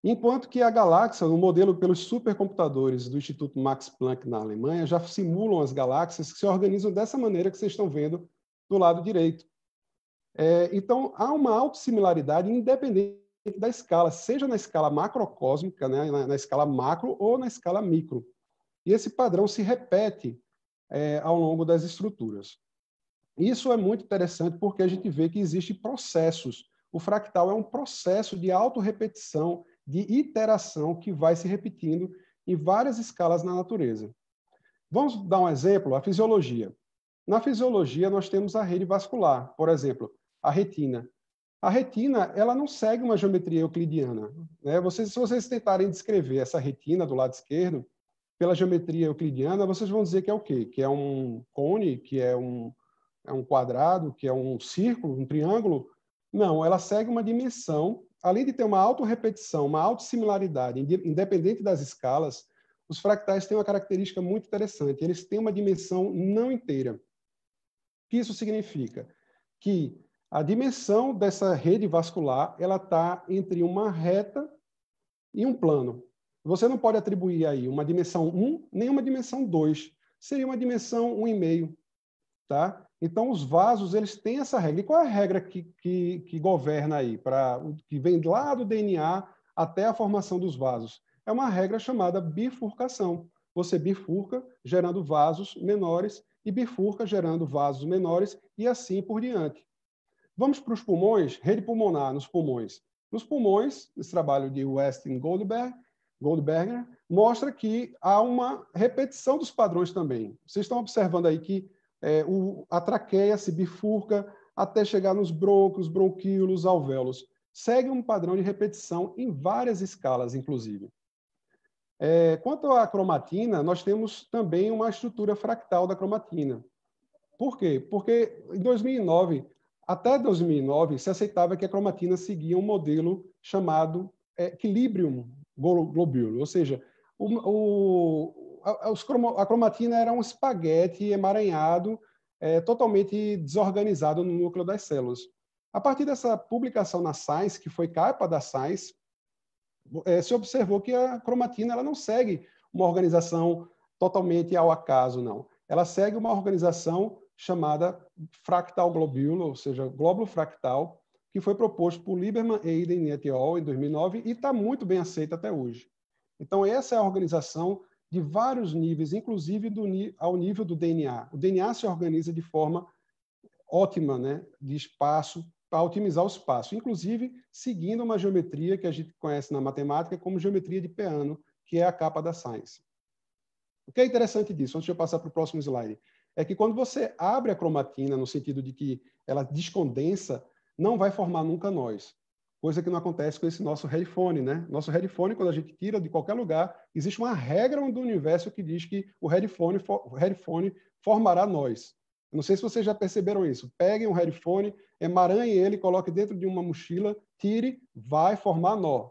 Enquanto que a galáxia, no modelo pelos supercomputadores do Instituto Max Planck na Alemanha, já simulam as galáxias que se organizam dessa maneira que vocês estão vendo do lado direito. Então, há uma autossimilaridade independente da escala, seja na escala macrocósmica, né, na escala macro ou na escala micro. E esse padrão se repete ao longo das estruturas. Isso é muito interessante porque a gente vê que existem processos. O fractal é um processo de autorrepetição, de iteração que vai se repetindo em várias escalas na natureza. Vamos dar um exemplo, a fisiologia. Na fisiologia, nós temos a rede vascular, por exemplo, a retina. A retina, ela não segue uma geometria euclidiana. Né? Se vocês tentarem descrever essa retina do lado esquerdo, pela geometria euclidiana, vocês vão dizer que é o quê? Que é um cone, que é um quadrado, que é um círculo, um triângulo? Não, ela segue uma dimensão. Além de ter uma autorrepetição, uma autossimilaridade, independente das escalas, os fractais têm uma característica muito interessante. Eles têm uma dimensão não inteira. O que isso significa? Que a dimensão dessa rede vascular ela está entre uma reta e um plano. Você não pode atribuir aí uma dimensão 1, nem uma dimensão 2. Seria uma dimensão 1,5. Tá? Então, os vasos eles têm essa regra. E qual é a regra que governa aí, que vem lá do DNA até a formação dos vasos? É uma regra chamada bifurcação. Você bifurca, gerando vasos menores, e bifurca, gerando vasos menores, e assim por diante. Vamos para os pulmões, rede pulmonar nos pulmões. Nos pulmões, esse trabalho de Westin Goldberger mostra que há uma repetição dos padrões também. Vocês estão observando aí que a traqueia se bifurca até chegar nos brônquios, bronquíolos, alvéolos. Segue um padrão de repetição em várias escalas, inclusive. Quanto à cromatina, nós temos também uma estrutura fractal da cromatina. Por quê? Porque em 2009, até 2009, se aceitava que a cromatina seguia um modelo chamado equilibrium globule, ou seja, a cromatina era um espaguete emaranhado, totalmente desorganizado no núcleo das células. A partir dessa publicação na Science, que foi capa da Science, se observou que a cromatina ela não segue uma organização totalmente ao acaso, não. Ela segue uma organização chamada fractal globule, ou seja, glóbulo fractal, que foi proposto por Lieberman, Eiden et al. Em 2009 e está muito bem aceita até hoje. Então, essa é a organização de vários níveis, inclusive ao nível do DNA. O DNA se organiza de forma ótima, né, de espaço, para otimizar o espaço, inclusive seguindo uma geometria que a gente conhece na matemática como geometria de Peano, que é a capa da Science. O que é interessante disso, antes de eu passar para o próximo slide, é que quando você abre a cromatina, no sentido de que ela descondensa, não vai formar nunca nós. Coisa que não acontece com esse nosso headphone, né? Nosso headphone, quando a gente tira de qualquer lugar, existe uma regra do universo que diz que o headphone formará nós. Não sei se vocês já perceberam isso. Peguem um headphone, emaranhem ele, coloquem dentro de uma mochila, tire, vai formar nó.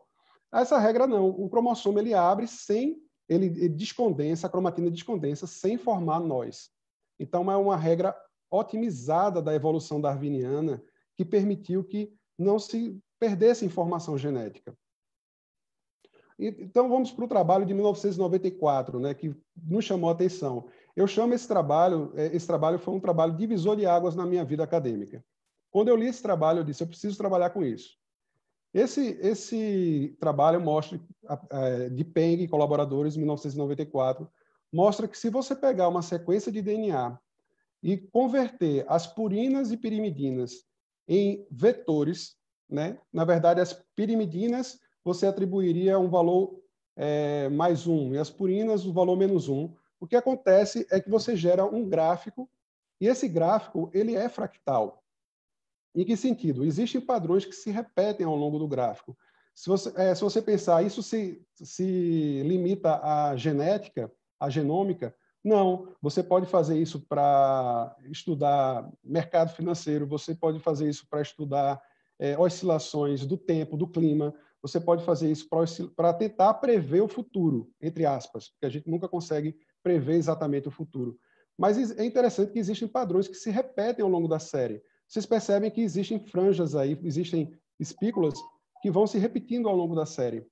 Essa regra não. O cromossomo ele abre sem, ele descondensa, a cromatina descondensa sem formar nós. Então, é uma regra otimizada da evolução darwiniana que permitiu que não se perdesse informação genética. Então, vamos para o trabalho de 1994, né, que nos chamou a atenção. Eu chamo esse trabalho foi um trabalho divisor de águas na minha vida acadêmica. Quando eu li esse trabalho, eu disse, eu preciso trabalhar com isso. Esse trabalho mostra, de Peng e colaboradores, em 1994, mostra que se você pegar uma sequência de DNA e converter as purinas e pirimidinas em vetores, né, na verdade, as pirimidinas você atribuiria um valor +1 e as purinas o valor -1. O que acontece é que você gera um gráfico e esse gráfico ele é fractal. Em que sentido? Existem padrões que se repetem ao longo do gráfico. Se você pensar, isso se limita à genética, à genômica? Não. Você pode fazer isso para estudar mercado financeiro, você pode fazer isso para estudar oscilações do tempo, do clima, você pode fazer isso para tentar prever o futuro, entre aspas, porque a gente nunca consegue prever exatamente o futuro. Mas é interessante que existem padrões que se repetem ao longo da série. Vocês percebem que existem franjas aí, existem espículas que vão se repetindo ao longo da série.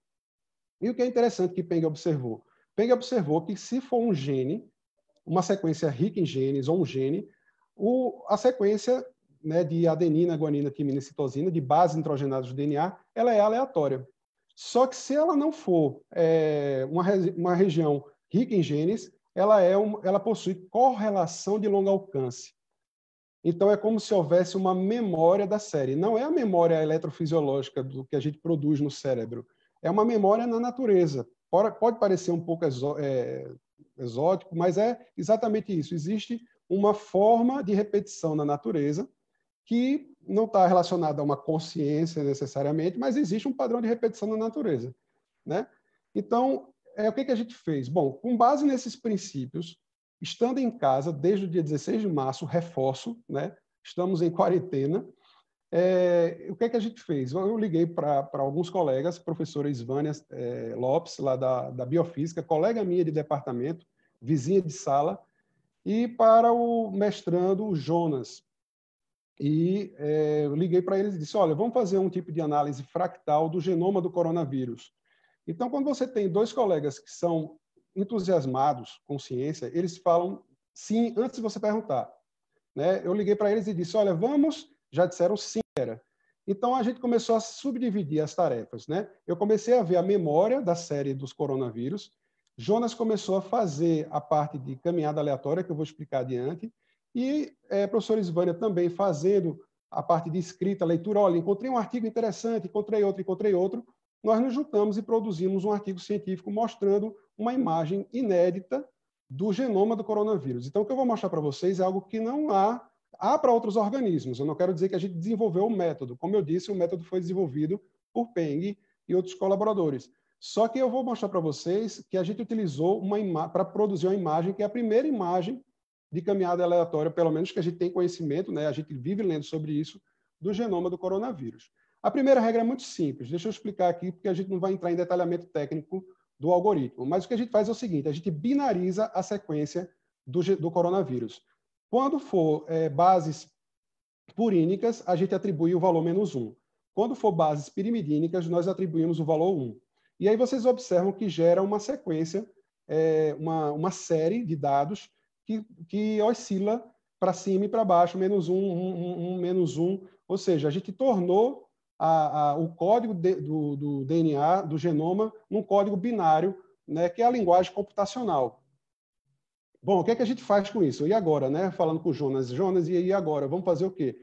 E o que é interessante que Peng observou? Peng observou que se for um gene, uma sequência rica em genes ou um gene, a sequência, né, de adenina, guanina, timina e citosina, de bases nitrogenadas do DNA, ela é aleatória. Só que se ela não for uma região rica em genes, ela possui correlação de longo alcance. Então, é como se houvesse uma memória da série. Não é a memória eletrofisiológica do que a gente produz no cérebro. É uma memória na natureza. Pode parecer um pouco exótico, mas é exatamente isso. Existe uma forma de repetição na natureza que não está relacionada a uma consciência necessariamente, mas existe um padrão de repetição na natureza, né? Então, o que a gente fez? Bom, com base nesses princípios, estando em casa desde o dia 16 de março, reforço, né? Estamos em quarentena. O que a gente fez? Eu liguei para alguns colegas, professora Isvânia Lopes, lá da Biofísica, colega minha de departamento, vizinha de sala, e para o mestrando Jonas. E eu liguei para eles e disse, olha, vamos fazer um tipo de análise fractal do genoma do coronavírus. Então, quando você tem dois colegas que são entusiasmados com ciência, eles falam sim antes de você perguntar, né? Eu liguei para eles e disse, olha, vamos, já disseram sim, era. Então, a gente começou a subdividir as tarefas, né? Eu comecei a ver a memória da série dos coronavírus, Jonas começou a fazer a parte de caminhada aleatória, que eu vou explicar adiante, e a professora Isvânia também fazendo a parte de escrita, leitura. Olha, encontrei um artigo interessante, encontrei outro. Nós nos juntamos e produzimos um artigo científico mostrando uma imagem inédita do genoma do coronavírus. Então, o que eu vou mostrar para vocês é algo que não há para outros organismos. Eu não quero dizer que a gente desenvolveu o método. Como eu disse, o método foi desenvolvido por Peng e outros colaboradores. Só que eu vou mostrar para vocês que a gente utilizou para produzir uma imagem que é a primeira imagem de caminhada aleatória, pelo menos que a gente tem conhecimento, né? A gente vive lendo sobre isso, do genoma do coronavírus. A primeira regra é muito simples, deixa eu explicar aqui, porque a gente não vai entrar em detalhamento técnico do algoritmo, mas o que a gente faz é o seguinte, a gente binariza a sequência do coronavírus. Quando for bases purínicas, a gente atribui o valor -1. Quando for bases pirimidínicas, nós atribuímos o valor 1. E aí vocês observam que gera uma sequência, uma série de dados que oscila para cima e para baixo, -1, -1, ou seja, a gente tornou o código do DNA, do genoma, num código binário, né, que é a linguagem computacional. Bom, o que é que a gente faz com isso? E agora, né? Falando com o Jonas, e agora? Vamos fazer o quê?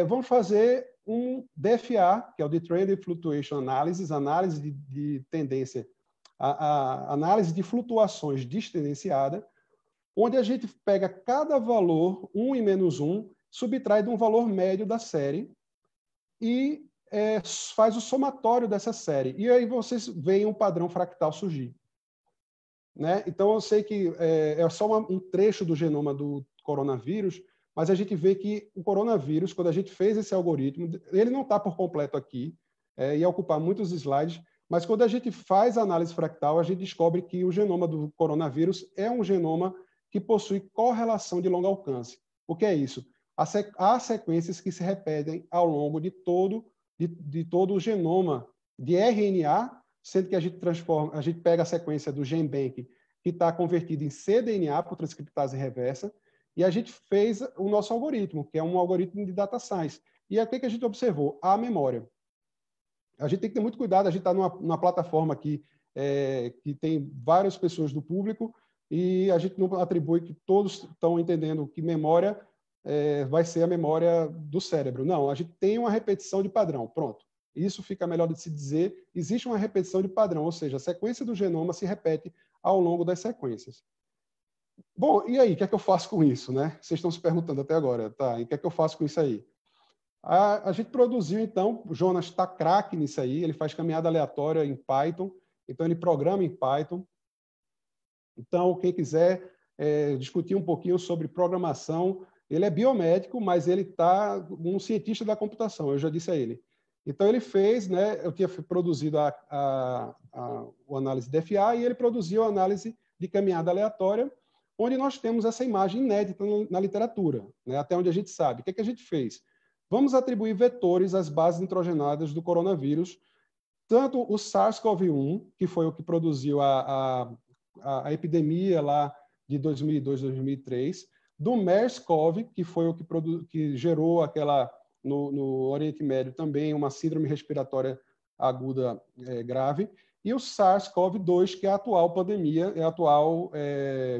Vamos fazer um DFA, que é o The Trend Fluctuation Analysis, análise de tendência, a análise de flutuações destendenciada, onde a gente pega cada valor, 1 e -1, subtrai de um valor médio da série e faz o somatório dessa série. E aí vocês veem um padrão fractal surgir, né? Então, eu sei que é só um trecho do genoma do coronavírus, mas a gente vê que o coronavírus, quando a gente fez esse algoritmo, ele não está por completo aqui, ia ocupar muitos slides, mas quando a gente faz a análise fractal, a gente descobre que o genoma do coronavírus é um genoma que possui correlação de longo alcance. O que é isso? Há sequências que se repetem ao longo de todo o genoma de RNA, sendo que a gente pega a sequência do GenBank, que está convertido em cDNA por transcriptase reversa, e a gente fez o nosso algoritmo, que é um algoritmo de data science. E o que a gente observou? A memória. A gente tem que ter muito cuidado, a gente está numa plataforma aqui que tem várias pessoas do público, e a gente não atribui que todos estão entendendo que memória vai ser a memória do cérebro. Não, a gente tem uma repetição de padrão. Pronto. Isso fica melhor de se dizer. Existe uma repetição de padrão, ou seja, a sequência do genoma se repete ao longo das sequências. Bom, e aí, o que é que eu faço com isso, né? Vocês estão se perguntando até agora, tá? E o que é que eu faço com isso aí? A gente produziu, então, o Jonas está craque nisso aí, ele faz caminhada aleatória em Python, então ele programa em Python. Então, quem quiser discutir um pouquinho sobre programação, ele é biomédico, mas ele está um cientista da computação, eu já disse a ele. Então, ele fez, né, eu tinha produzido a análise de FA e ele produziu a análise de caminhada aleatória, onde nós temos essa imagem inédita na literatura, né, até onde a gente sabe. O que é que a gente fez? Vamos atribuir vetores às bases nitrogenadas do coronavírus, tanto o SARS-CoV-1, que foi o que produziu a epidemia lá de 2002, 2003, do MERS-CoV, que foi o que gerou aquela, no Oriente Médio também, uma síndrome respiratória aguda grave, e o SARS-CoV-2, que é a atual pandemia, é o atual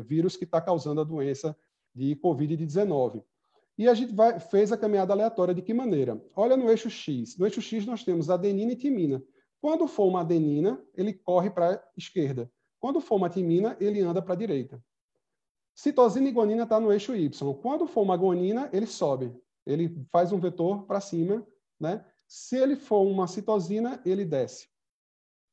vírus que está causando a doença de Covid-19. E a gente fez a caminhada aleatória de que maneira? Olha no eixo X. No eixo X nós temos adenina e timina. Quando for uma adenina, ele corre para a esquerda. Quando for uma timina, ele anda para a direita. Citosina e guanina está no eixo Y. Quando for uma guanina, ele sobe. Ele faz um vetor para cima, né? Se ele for uma citosina, ele desce.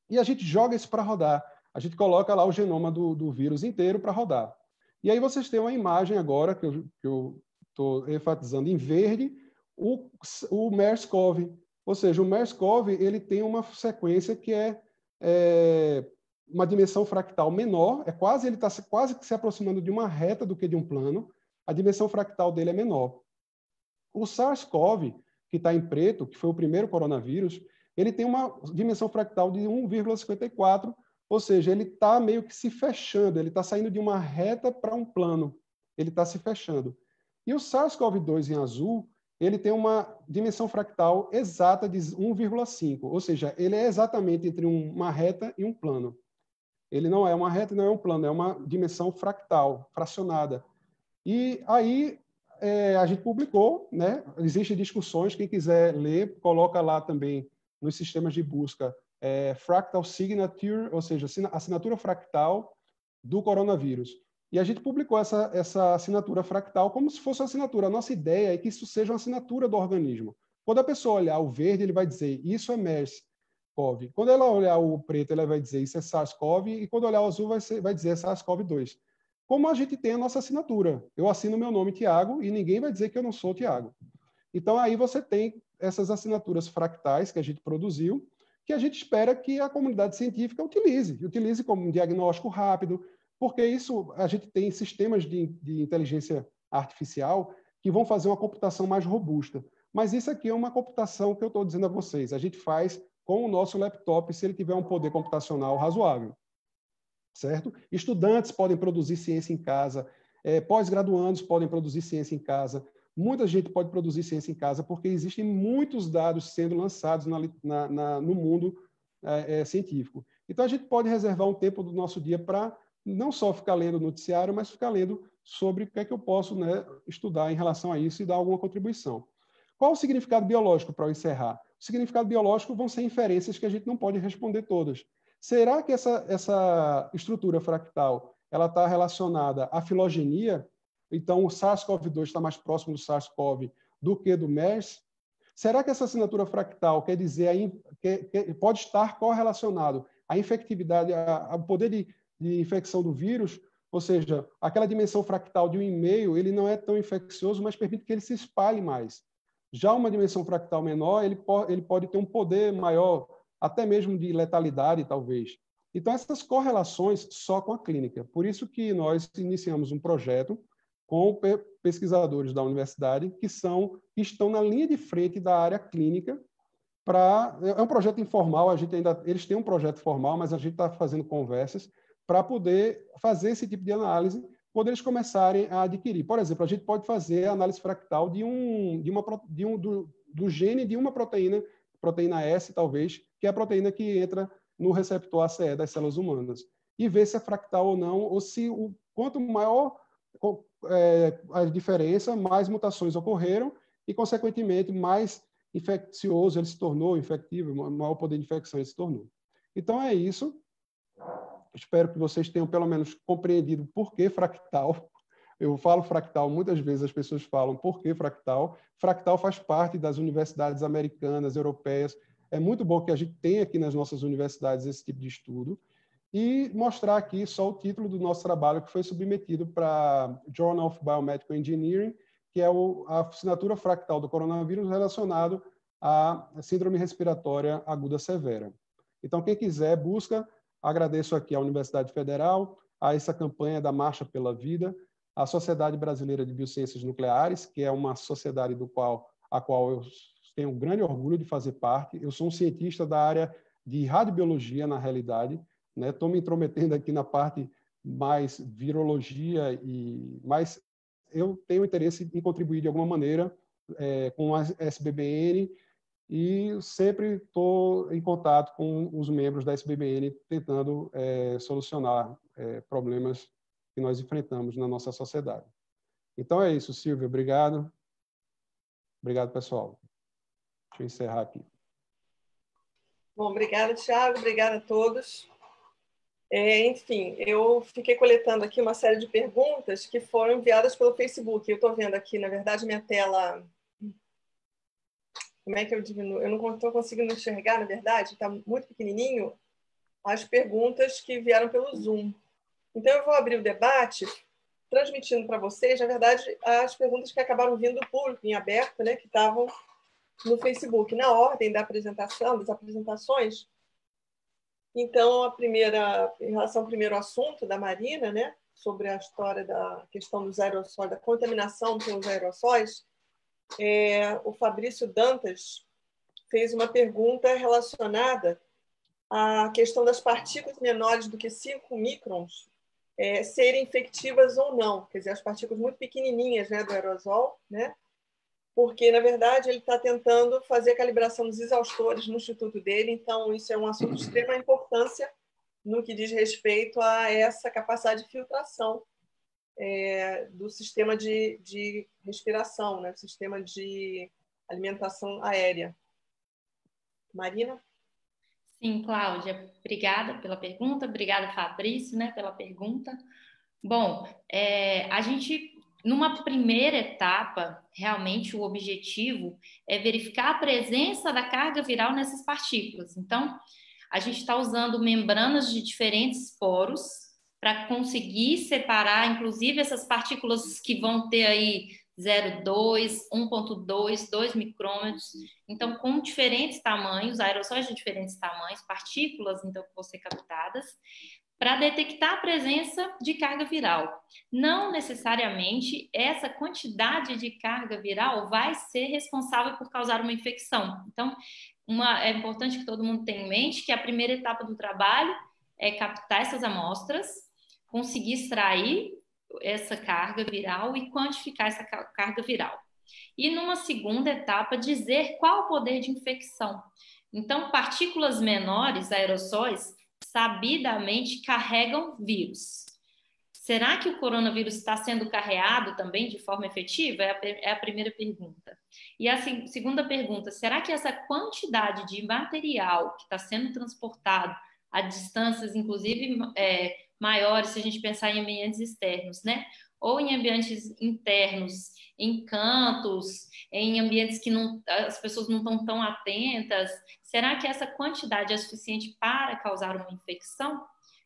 E a gente joga isso para rodar. A gente coloca lá o genoma do vírus inteiro para rodar. E aí vocês têm uma imagem agora, que eu estou enfatizando em verde, o MERS-CoV. Ou seja, o MERS-CoV ele tem uma sequência que é uma dimensão fractal menor, ele está quase que se aproximando de uma reta do que de um plano. A dimensão fractal dele é menor. O SARS-CoV, que está em preto, que foi o primeiro coronavírus, ele tem uma dimensão fractal de 1,54, ou seja, ele está meio que se fechando, ele está saindo de uma reta para um plano, ele está se fechando. E o SARS-CoV-2 em azul, ele tem uma dimensão fractal exata de 1,5, ou seja, ele é exatamente entre uma reta e um plano. Ele não é uma reta e não é um plano, é uma dimensão fractal, fracionada. E aí a gente publicou, né? Existem discussões, quem quiser ler, coloca lá também nos sistemas de busca Fractal Signature, ou seja, assinatura fractal do coronavírus. E a gente publicou essa assinatura fractal como se fosse uma assinatura. A nossa ideia é que isso seja uma assinatura do organismo. Quando a pessoa olhar o verde, ele vai dizer, isso é MERS-CoV. Quando ela olhar o preto, ela vai dizer, isso é SARS-CoV. E quando olhar o azul, vai dizer SARS-CoV-2. Como a gente tem a nossa assinatura. Eu assino meu nome Tiago e ninguém vai dizer que eu não sou Tiago. Então, aí você tem essas assinaturas fractais que a gente produziu, que a gente espera que a comunidade científica utilize como um diagnóstico rápido, porque isso a gente tem sistemas de inteligência artificial que vão fazer uma computação mais robusta. Mas isso aqui é uma computação que eu estou dizendo a vocês. A gente faz com o nosso laptop, se ele tiver um poder computacional razoável. Certo? Estudantes podem produzir ciência em casa, pós-graduandos podem produzir ciência em casa, muita gente pode produzir ciência em casa, porque existem muitos dados sendo lançados no mundo científico. Então, a gente pode reservar um tempo do nosso dia para não só ficar lendo o noticiário, mas ficar lendo sobre o que é que eu posso, né, estudar em relação a isso e dar alguma contribuição. Qual o significado biológico, para eu encerrar? O significado biológico vão ser inferências que a gente não pode responder todas. Será que essa estrutura fractal ela está relacionada à filogenia? Então, o SARS-CoV-2 está mais próximo do SARS-CoV do que do MERS? Será que essa assinatura fractal quer dizer que pode estar correlacionado à infectividade, ao poder de infecção do vírus? Ou seja, aquela dimensão fractal de 1,5, ele não é tão infeccioso, mas permite que ele se espalhe mais. Já uma dimensão fractal menor, ele pode ter um poder maior, até mesmo de letalidade, talvez. Então, essas correlações só com a clínica. Por isso que nós iniciamos um projeto com pesquisadores da universidade que estão na linha de frente da área clínica. É um projeto informal, eles têm um projeto formal, mas a gente está fazendo conversas para poder fazer esse tipo de análise, quando eles começarem a adquirir. Por exemplo, a gente pode fazer a análise fractal do gene de uma proteína S, talvez, que é a proteína que entra no receptor ACE das células humanas, e ver se é fractal ou não, ou se quanto maior a diferença, mais mutações ocorreram e, consequentemente, mais infeccioso ele se tornou, infectivo, maior poder de infecção ele se tornou. Então, é isso. Espero que vocês tenham, pelo menos, compreendido por que fractal. Eu falo fractal, muitas vezes as pessoas falam por que fractal. Fractal faz parte das universidades americanas, europeias. É muito bom que a gente tenha aqui nas nossas universidades esse tipo de estudo. E mostrar aqui só o título do nosso trabalho, que foi submetido para Journal of Biomedical Engineering, que é a assinatura fractal do coronavírus relacionado à síndrome respiratória aguda severa. Então, quem quiser, busca. Agradeço aqui à Universidade Federal, a essa campanha da Marcha pela Vida, a Sociedade Brasileira de Biociências Nucleares, que é uma sociedade a qual eu tenho um grande orgulho de fazer parte. Eu sou um cientista da área de radiobiologia, na realidade, né? Estou me intrometendo aqui na parte mais virologia, mas eu tenho interesse em contribuir de alguma maneira com a SBBN, e sempre estou em contato com os membros da SBBN tentando solucionar problemas que nós enfrentamos na nossa sociedade. Então é isso, Silvia. Obrigado. Obrigado, pessoal. Deixa eu encerrar aqui.
Bom, obrigada, Thiago. Obrigada a todos. Enfim, eu fiquei coletando aqui uma série de perguntas que foram enviadas pelo Facebook. Eu estou vendo aqui, na verdade, minha tela... Como é que eu diminuo? Eu não estou conseguindo enxergar, na verdade, está muito pequenininho, as perguntas que vieram pelo Zoom. Então, eu vou abrir o debate, transmitindo para vocês, na verdade, as perguntas que acabaram vindo do público em aberto, né, que estavam no Facebook, na ordem da apresentação, das apresentações. Então, a primeira, em relação ao primeiro assunto da Marina, né, sobre a história da questão dos aerossóis, da contaminação pelos aerossóis, o Fabrício Dantas fez uma pergunta relacionada à questão das partículas menores do que 5 microns serem infectivas ou não, quer dizer, as partículas muito pequenininhas, né, do aerosol, né, porque, na verdade, ele está tentando fazer a calibração dos exaustores no instituto dele, então isso é um assunto de extrema importância no que diz respeito a essa capacidade de filtração do sistema de respiração, né? Sistema de alimentação aérea. Marina?
Sim, Cláudia, obrigada pela pergunta, obrigada, Fabrício, né, pela pergunta. Bom, a gente, numa primeira etapa, realmente o objetivo é verificar a presença da carga viral nessas partículas. Então, a gente está usando membranas de diferentes poros para conseguir separar, inclusive, essas partículas que vão ter aí 0,2, 1,2, 2 micrômetros. Então, com diferentes tamanhos, aerossóis de diferentes tamanhos, partículas, então, que vão ser captadas, para detectar a presença de carga viral. Não necessariamente essa quantidade de carga viral vai ser responsável por causar uma infecção. Então, é importante que todo mundo tenha em mente que a primeira etapa do trabalho é captar essas amostras, conseguir extrair essa carga viral e quantificar essa carga viral. E numa segunda etapa, dizer qual o poder de infecção. Então, partículas menores, aerossóis, sabidamente carregam vírus. Será que o coronavírus está sendo carreado também de forma efetiva? É a primeira pergunta. E a segunda pergunta, será que essa quantidade de material que está sendo transportado a distâncias, inclusive maiores, se a gente pensar em ambientes externos, né? Ou em ambientes internos, em cantos, em ambientes que as pessoas não estão tão atentas, será que essa quantidade é suficiente para causar uma infecção?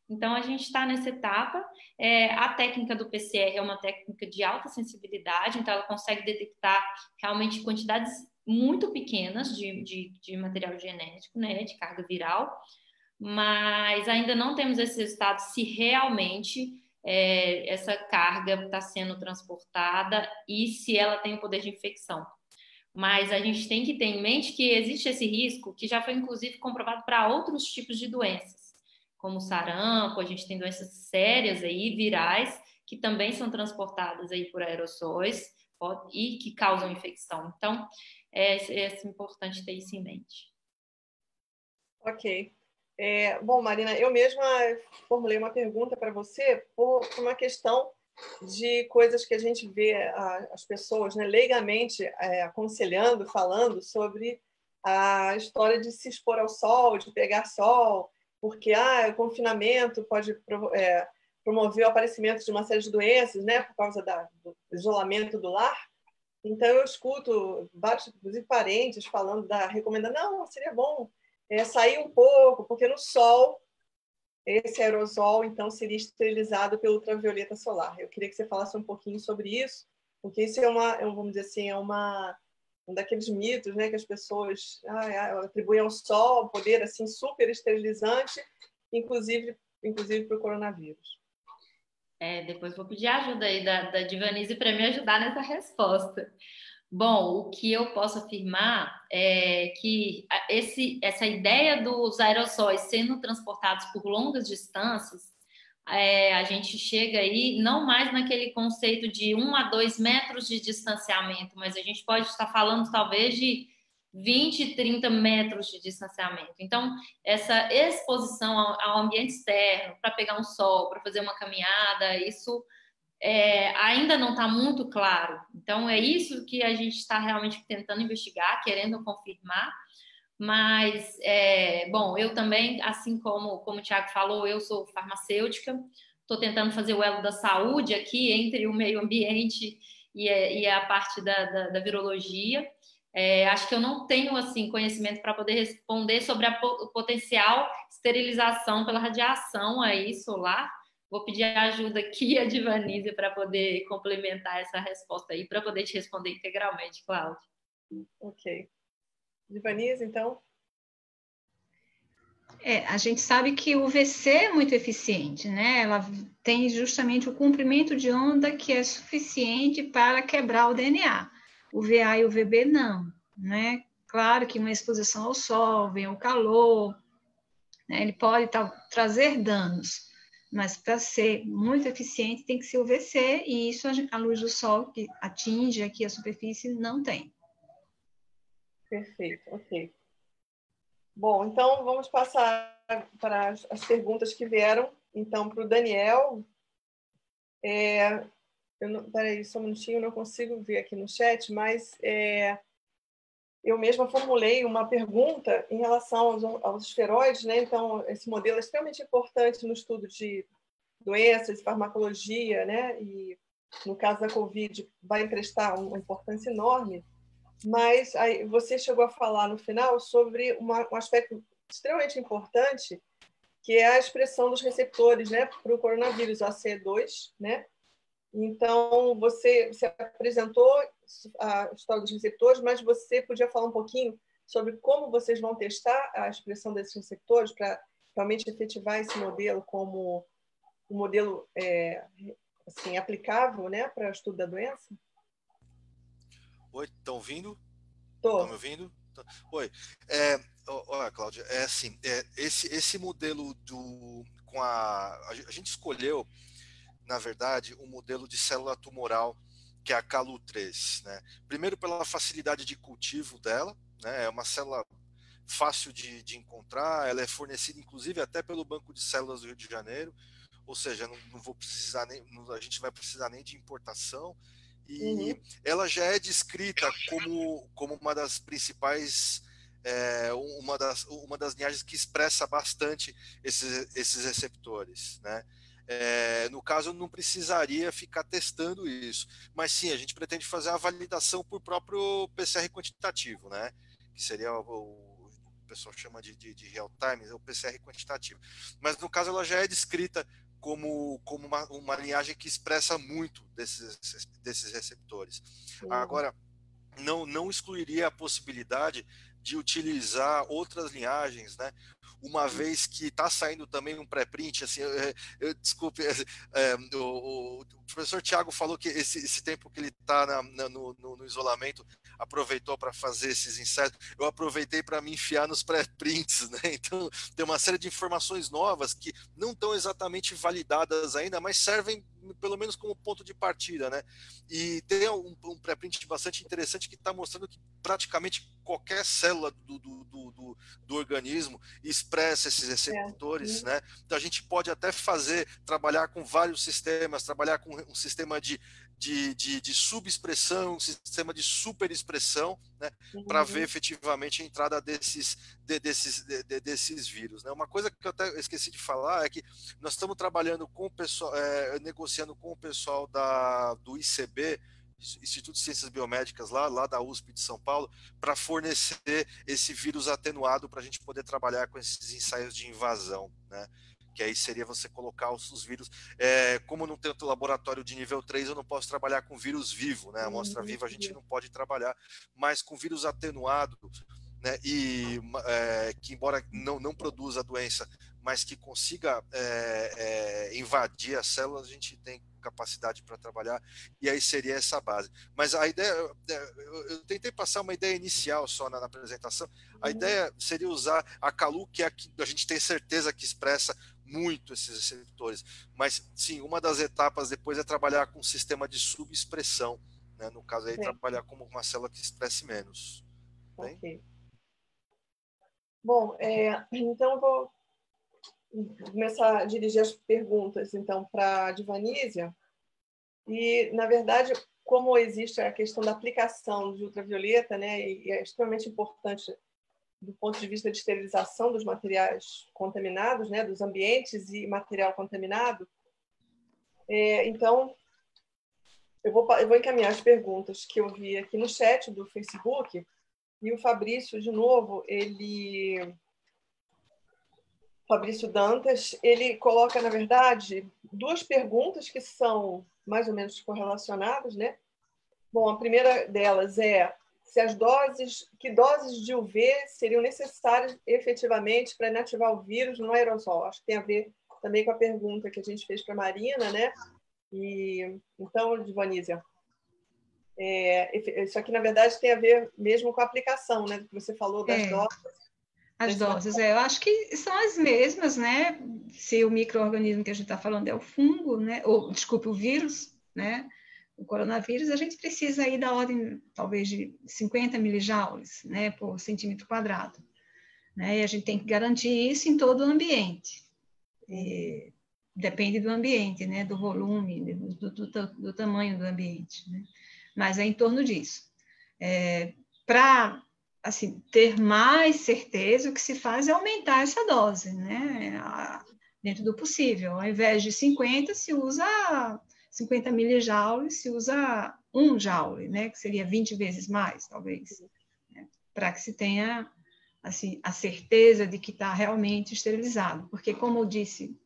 Então, a gente está nessa etapa. A técnica do PCR é uma técnica de alta sensibilidade, então ela consegue detectar realmente quantidades muito pequenas de material genético, né, de carga viral, mas ainda não temos esse resultado se realmente essa carga está sendo transportada e se ela tem o poder de infecção. Mas a gente tem que ter em mente que existe esse risco, que já foi inclusive comprovado para outros tipos de doenças, como sarampo. A gente tem doenças sérias aí, virais, que também são transportadas aí por aerossóis e que causam infecção. Então, é importante ter isso em mente.
Ok. Bom, Marina, eu mesma formulei uma pergunta para você por uma questão de coisas que a gente vê as pessoas, né, leigamente aconselhando, falando sobre a história de se expor ao sol, de pegar sol, porque o confinamento pode promover o aparecimento de uma série de doenças, né, por causa do isolamento do lar. Então, eu escuto vários, inclusive parentes, falando recomendação, não, seria bom sair um pouco, porque no sol esse aerosol, então, seria esterilizado pelo ultravioleta solar. Eu queria que você falasse um pouquinho sobre isso, porque isso vamos dizer assim, um daqueles mitos, né, que as pessoas atribuem ao sol, poder assim super esterilizante, inclusive para o coronavírus.
Depois vou pedir ajuda aí da Divanise para me ajudar nessa resposta. Bom, o que eu posso afirmar é que essa ideia dos aerossóis sendo transportados por longas distâncias, a gente chega aí não mais naquele conceito de 1 a 2 metros de distanciamento, mas a gente pode estar falando talvez de 20, 30 metros de distanciamento. Então, essa exposição ao ambiente externo, para pegar um sol, para fazer uma caminhada, isso ainda não está muito claro. Então, é isso que a gente está realmente tentando investigar, querendo confirmar. Mas, bom, eu também, assim como o Thiago falou, eu sou farmacêutica, estou tentando fazer o elo da saúde aqui entre o meio ambiente e a parte da virologia. Acho que eu não tenho assim conhecimento para poder responder sobre a potencial esterilização pela radiação aí solar. Vou pedir ajuda aqui a Divanise para poder complementar essa resposta aí, para poder te responder integralmente, Cláudia.
Ok. Divanise, então?
A gente sabe que o UVC é muito eficiente, né? Ela tem justamente o comprimento de onda que é suficiente para quebrar o DNA. O VA e o VB não, né? Claro que uma exposição ao sol, vem o calor, né? Ele pode trazer danos, mas para ser muito eficiente tem que ser o UVC, e isso a luz do sol que atinge aqui a superfície não tem.
Perfeito, ok. Bom, então vamos passar para as perguntas que vieram, então, para o Daniel. Peraí, só um minutinho, eu não consigo ver aqui no chat, mas eu mesma formulei uma pergunta em relação aos esferoides, né? Então, esse modelo é extremamente importante no estudo de doenças, farmacologia, né? E no caso da Covid vai prestar uma importância enorme, mas aí você chegou a falar no final sobre um aspecto extremamente importante, que é a expressão dos receptores, né, para o coronavírus, ACE2, né? Então, você apresentou a história dos receptores, mas você podia falar um pouquinho sobre como vocês vão testar a expressão desses receptores para realmente efetivar esse modelo como um modelo assim, aplicável, né, para o estudo da doença?
Oi, estão ouvindo?
Tô.
Estão me ouvindo? Oi. Olha, Cláudia, assim, esse modelo a gente escolheu, na verdade, um modelo de célula tumoral que é a CALU3, né? Primeiro pela facilidade de cultivo dela, né? É uma célula fácil de encontrar, ela é fornecida inclusive até pelo Banco de Células do Rio de Janeiro, ou seja, a gente vai precisar nem de importação, e ela já é descrita como uma das principais, uma das linhagens que expressa bastante esses receptores, né? No caso, não precisaria ficar testando isso, mas sim, a gente pretende fazer a validação por próprio PCR quantitativo, né? Que seria o pessoal chama de real time, é o PCR quantitativo. Mas no caso, ela já é descrita como uma linhagem que expressa muito desses receptores. Agora, não excluiria a possibilidade de utilizar outras linhagens, né? Uma vez que está saindo também um pré-print, assim, desculpe, o professor Tiago falou que esse tempo que ele está no isolamento aproveitou para fazer esses ensaios, eu aproveitei para me enfiar nos pré-prints, né? Então tem uma série de informações novas que não estão exatamente validadas ainda, mas servem pelo menos como ponto de partida, né? E tem um pré-print bastante interessante que está mostrando que praticamente qualquer célula do organismo expressa esses receptores, né? Então a gente pode até trabalhar com vários sistemas, trabalhar com um sistema de subexpressão, um sistema de superexpressão, né? Para ver efetivamente a entrada desses vírus, né? Uma coisa que eu até esqueci de falar é que nós estamos trabalhando com o pessoal, negociando com o pessoal do ICB, Instituto de Ciências Biomédicas, lá da USP de São Paulo, para fornecer esse vírus atenuado para a gente poder trabalhar com esses ensaios de invasão, né? Que aí seria você colocar os vírus. Como não tem laboratório de nível 3, eu não posso trabalhar com vírus vivo, né? A amostra viva a gente não pode trabalhar, mas com vírus atenuado, né? E que embora não produza a doença, mas que consiga invadir as células, a gente tem capacidade para trabalhar, e aí seria essa base. Mas a ideia, eu tentei passar uma ideia inicial só na apresentação, a ideia seria usar a CALU, que é a que a gente tem certeza que expressa muito esses receptores, mas sim, uma das etapas depois é trabalhar com um sistema de subexpressão, né? No caso aí, trabalhar como uma célula que expresse menos. Bem?
Ok. Bom, então eu vou começar a dirigir as perguntas, então, para a Divanísia. E, na verdade, como existe a questão da aplicação de ultravioleta, né, e é extremamente importante do ponto de vista de esterilização dos materiais contaminados, né, dos ambientes e material contaminado, então, eu vou encaminhar as perguntas que eu vi aqui no chat do Facebook, e o Fabrício, de novo, Fabrício Dantas, ele coloca, na verdade, duas perguntas que são mais ou menos correlacionadas, né? Bom, a primeira delas é que doses de UV seriam necessárias efetivamente para inativar o vírus no aerosol? Acho que tem a ver também com a pergunta que a gente fez para a Marina, né? E, então, Divanísia, isso aqui, na verdade, tem a ver mesmo com a aplicação, né? Que você falou das doses.
As doses, eu acho que são as mesmas, né? Se o micro-organismo que a gente está falando é o fungo, né? Ou, desculpe, o vírus, né? O coronavírus, a gente precisa aí da ordem, talvez, de 50 milijoules, né? Por centímetro quadrado. Né? E a gente tem que garantir isso em todo o ambiente. Depende do ambiente, né? Do volume, do tamanho do ambiente, né? Mas é em torno disso. Para assim, ter mais certeza, o que se faz é aumentar essa dose, né? Dentro do possível. Ao invés de 50, se usa 50 milijoules, se usa 1 joule, né? Que seria 20 vezes mais, talvez. Né? Para que se tenha assim, a certeza de que está realmente esterilizado. Porque, como disse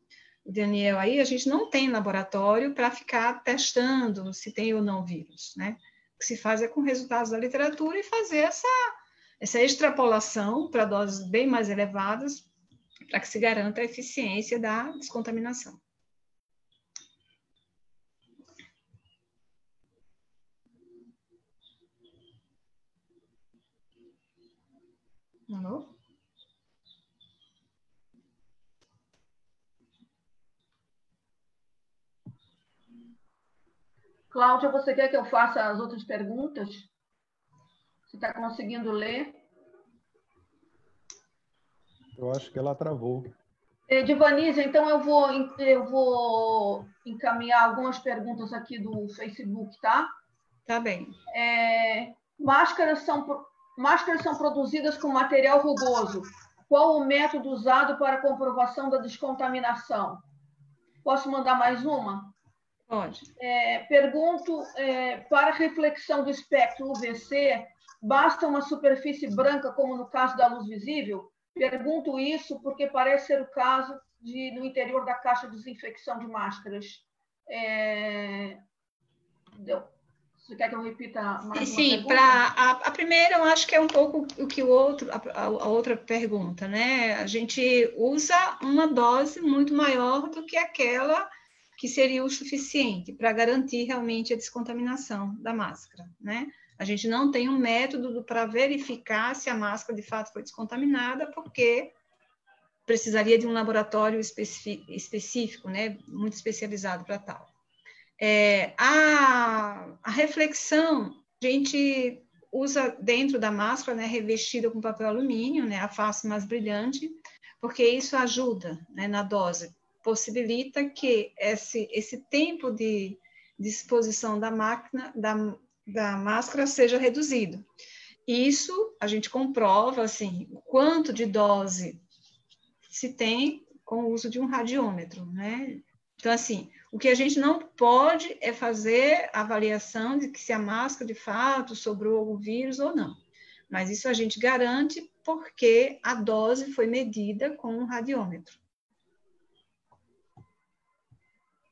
o Daniel aí, a gente não tem laboratório para ficar testando se tem ou não vírus, né? O que se faz é com resultados da literatura e fazer essa extrapolação para doses bem mais elevadas, para que se garanta a eficiência da descontaminação. Alô?
Cláudia, você quer que eu faça as outras perguntas? Você está conseguindo ler?
Eu acho que ela travou.
Divanísia, então eu vou encaminhar algumas perguntas aqui do Facebook, tá?
Tá bem.
Máscaras são produzidas com material rugoso. Qual o método usado para a comprovação da descontaminação? Posso mandar mais uma?
Pode.
Pergunto, para reflexão do espectro UVC, basta uma superfície branca, como no caso da luz visível? Pergunto isso porque parece ser o caso no interior da caixa de desinfecção de máscaras. Você quer que eu repita mais
Sim,
uma pergunta?
a primeira eu acho que é um pouco o que a outra pergunta, né? A gente usa uma dose muito maior do que aquela que seria o suficiente para garantir realmente a descontaminação da máscara, né? A gente não tem um método para verificar se a máscara de fato foi descontaminada, porque precisaria de um laboratório específico, né? Muito especializado para tal. A reflexão, a gente usa dentro da máscara, né, revestida com papel alumínio, né, a face mais brilhante, porque isso ajuda, né, na dose, possibilita que esse tempo de exposição da máquina, da máscara seja reduzido. Isso a gente comprova, assim, o quanto de dose se tem com o uso de um radiômetro, né? Então, assim, o que a gente não pode é fazer a avaliação de que se a máscara, de fato, sobrou o vírus ou não. Mas isso a gente garante porque a dose foi medida com um radiômetro.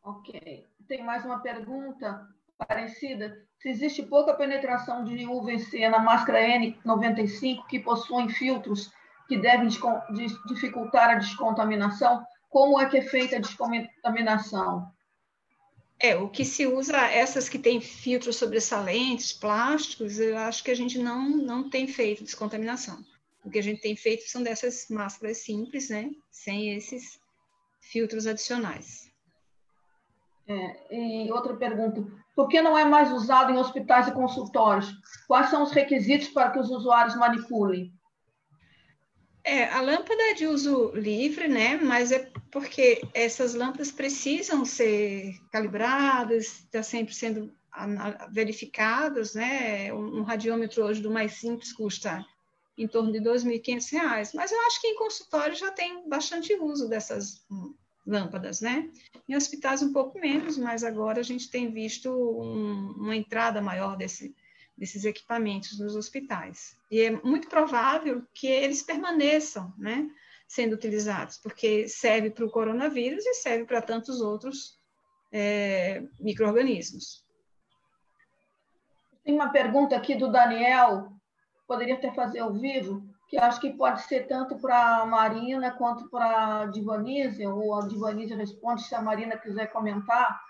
Ok. Tem mais uma pergunta parecida. Se existe pouca penetração de UVC na máscara N95 que possuem filtros que devem dificultar a descontaminação, como é que é feita a descontaminação?
O que se usa, essas que têm filtros sobressalentes, plásticos, eu acho que a gente não tem feito descontaminação. O que a gente tem feito são dessas máscaras simples, né? Sem esses filtros adicionais.
E outra pergunta, por que não é mais usado em hospitais e consultórios? Quais são os requisitos para que os usuários manipulem?
A lâmpada é de uso livre, né? Mas é porque essas lâmpadas precisam ser calibradas, está sempre sendo verificadas, né? Um radiômetro hoje do mais simples custa em torno de R$ 2.500, mas eu acho que em consultório já tem bastante uso dessas lâmpadas, né? Em hospitais um pouco menos, mas agora a gente tem visto uma entrada maior desses equipamentos nos hospitais. E é muito provável que eles permaneçam, né, sendo utilizados, porque serve para o coronavírus e serve para tantos outros micro-organismos.
Tem uma pergunta aqui do Daniel, poderia até fazer ao vivo, que acho que pode ser tanto para a Marina quanto para a Divanise, ou a Divanise responde se a Marina quiser comentar.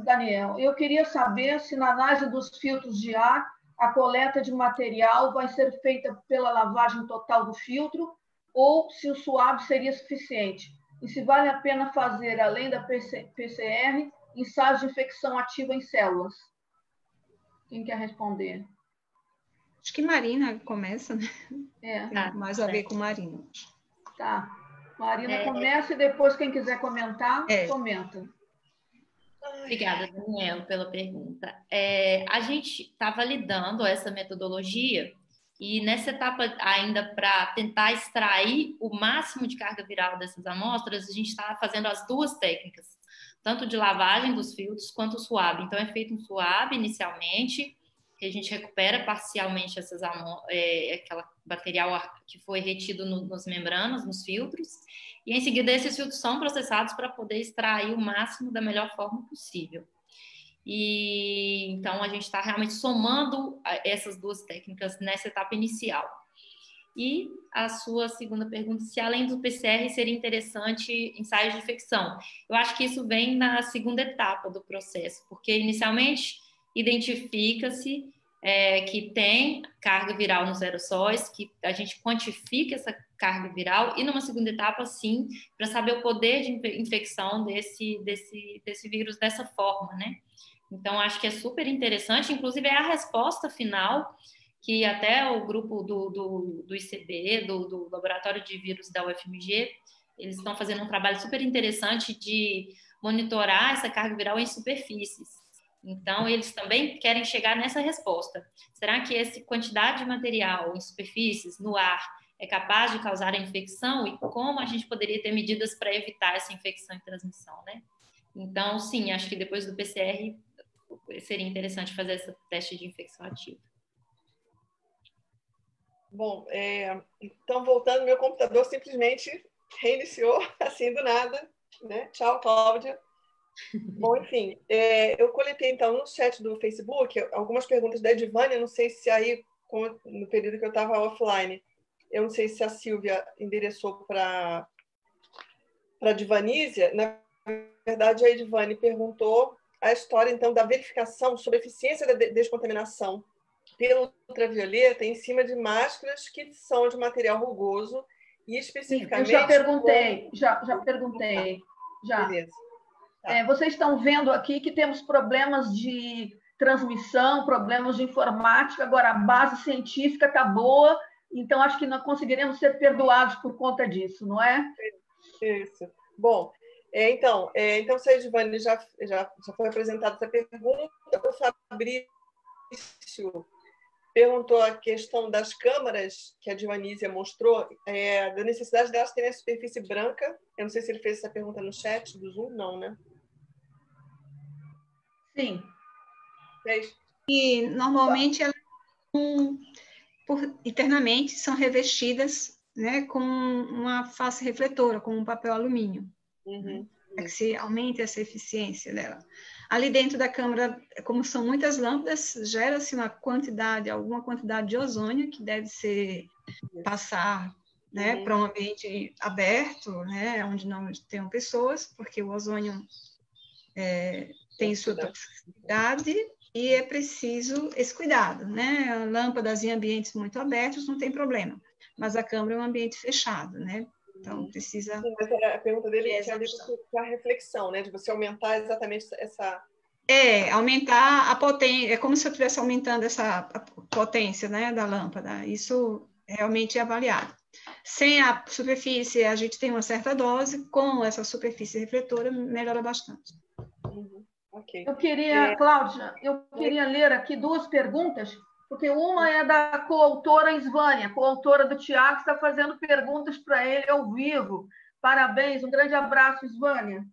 Daniel, eu queria saber se na análise dos filtros de ar, a coleta de material vai ser feita pela lavagem total do filtro ou se o suave seria suficiente. E se vale a pena fazer, além da PCR, ensaios de infecção ativa em células. Quem quer responder?
Acho que Marina começa, né? Tem mais a ver com Marina.
Tá. Marina começa e depois quem quiser comentar, comenta.
Obrigada, Daniel, pela pergunta. A gente está validando essa metodologia e nessa etapa ainda para tentar extrair o máximo de carga viral dessas amostras, a gente está fazendo as duas técnicas, tanto de lavagem dos filtros quanto o suave. Então, é feito um suave inicialmente, que a gente recupera parcialmente aquele material que foi retido nas membranas, nos filtros, e em seguida esses filtros são processados para poder extrair o máximo da melhor forma possível. E então a gente está realmente somando essas duas técnicas nessa etapa inicial. E a sua segunda pergunta, se além do PCR seria interessante ensaios de infecção. Eu acho que isso vem na segunda etapa do processo, porque inicialmente identifica-se que tem carga viral nos aerossóis, que a gente quantifica essa carga viral, e numa segunda etapa, sim, para saber o poder de infecção desse vírus dessa forma, né? Então, acho que é super interessante, inclusive é a resposta final que até o grupo do ICB, do Laboratório de Vírus da UFMG, eles estão fazendo um trabalho super interessante de monitorar essa carga viral em superfícies. Então, eles também querem chegar nessa resposta. Será que essa quantidade de material em superfícies, no ar, é capaz de causar a infecção? E como a gente poderia ter medidas para evitar essa infecção e transmissão, né? Então, sim, acho que depois do PCR seria interessante fazer esse teste de infecção ativa.
Bom, então, voltando, meu computador simplesmente reiniciou, assim, do nada, né? Tchau, Cláudia. Bom, enfim, eu coletei, então, no chat do Facebook, algumas perguntas da Edvânia, não sei se aí, no período que eu estava offline, eu não sei se a Silvia endereçou para a Edvanísia. Na verdade, a Edvane perguntou a história, então, da verificação sobre a eficiência da descontaminação pelo ultravioleta em cima de máscaras que são de material rugoso e especificamente...
Eu já perguntei, já perguntei. Já.
Beleza. Tá.
Vocês estão vendo aqui que temos problemas de transmissão, problemas de informática, agora a base científica está boa, então acho que nós conseguiremos ser perdoados por conta disso, não é?
Isso. Bom, então se a Edvane já foi apresentada essa pergunta, o Fabrício perguntou a questão das câmaras que a Dionísia mostrou, da necessidade delas terem a superfície branca. Eu não sei se ele fez essa pergunta no chat do Zoom, não, né?
Sim.
Fez?
E, normalmente, elas internamente são revestidas, né, com uma face refletora, com um papel alumínio.
Uhum.
Para que se aumente essa eficiência dela. Ali dentro da câmara, como são muitas lâmpadas, gera-se alguma quantidade de ozônio que deve ser passar, né, para um ambiente aberto, né, onde não tenham pessoas, porque o ozônio tem sua toxicidade e é preciso esse cuidado, né? Lâmpadas em ambientes muito abertos não tem problema, mas a câmara é um ambiente fechado, né? Então, precisa...
Sim, mas a pergunta dele tinha a ver com a reflexão, né? De você aumentar exatamente essa...
aumentar a potência, é como se eu estivesse aumentando essa potência, né, da lâmpada. Isso realmente é avaliado. Sem a superfície, a gente tem uma certa dose, com essa superfície refletora, melhora bastante.
Okay.
Cláudia, eu queria ler aqui duas perguntas, porque uma é da coautora Isvânia, coautora do Tiago, que está fazendo perguntas para ele ao vivo. Parabéns, um grande abraço, Isvânia.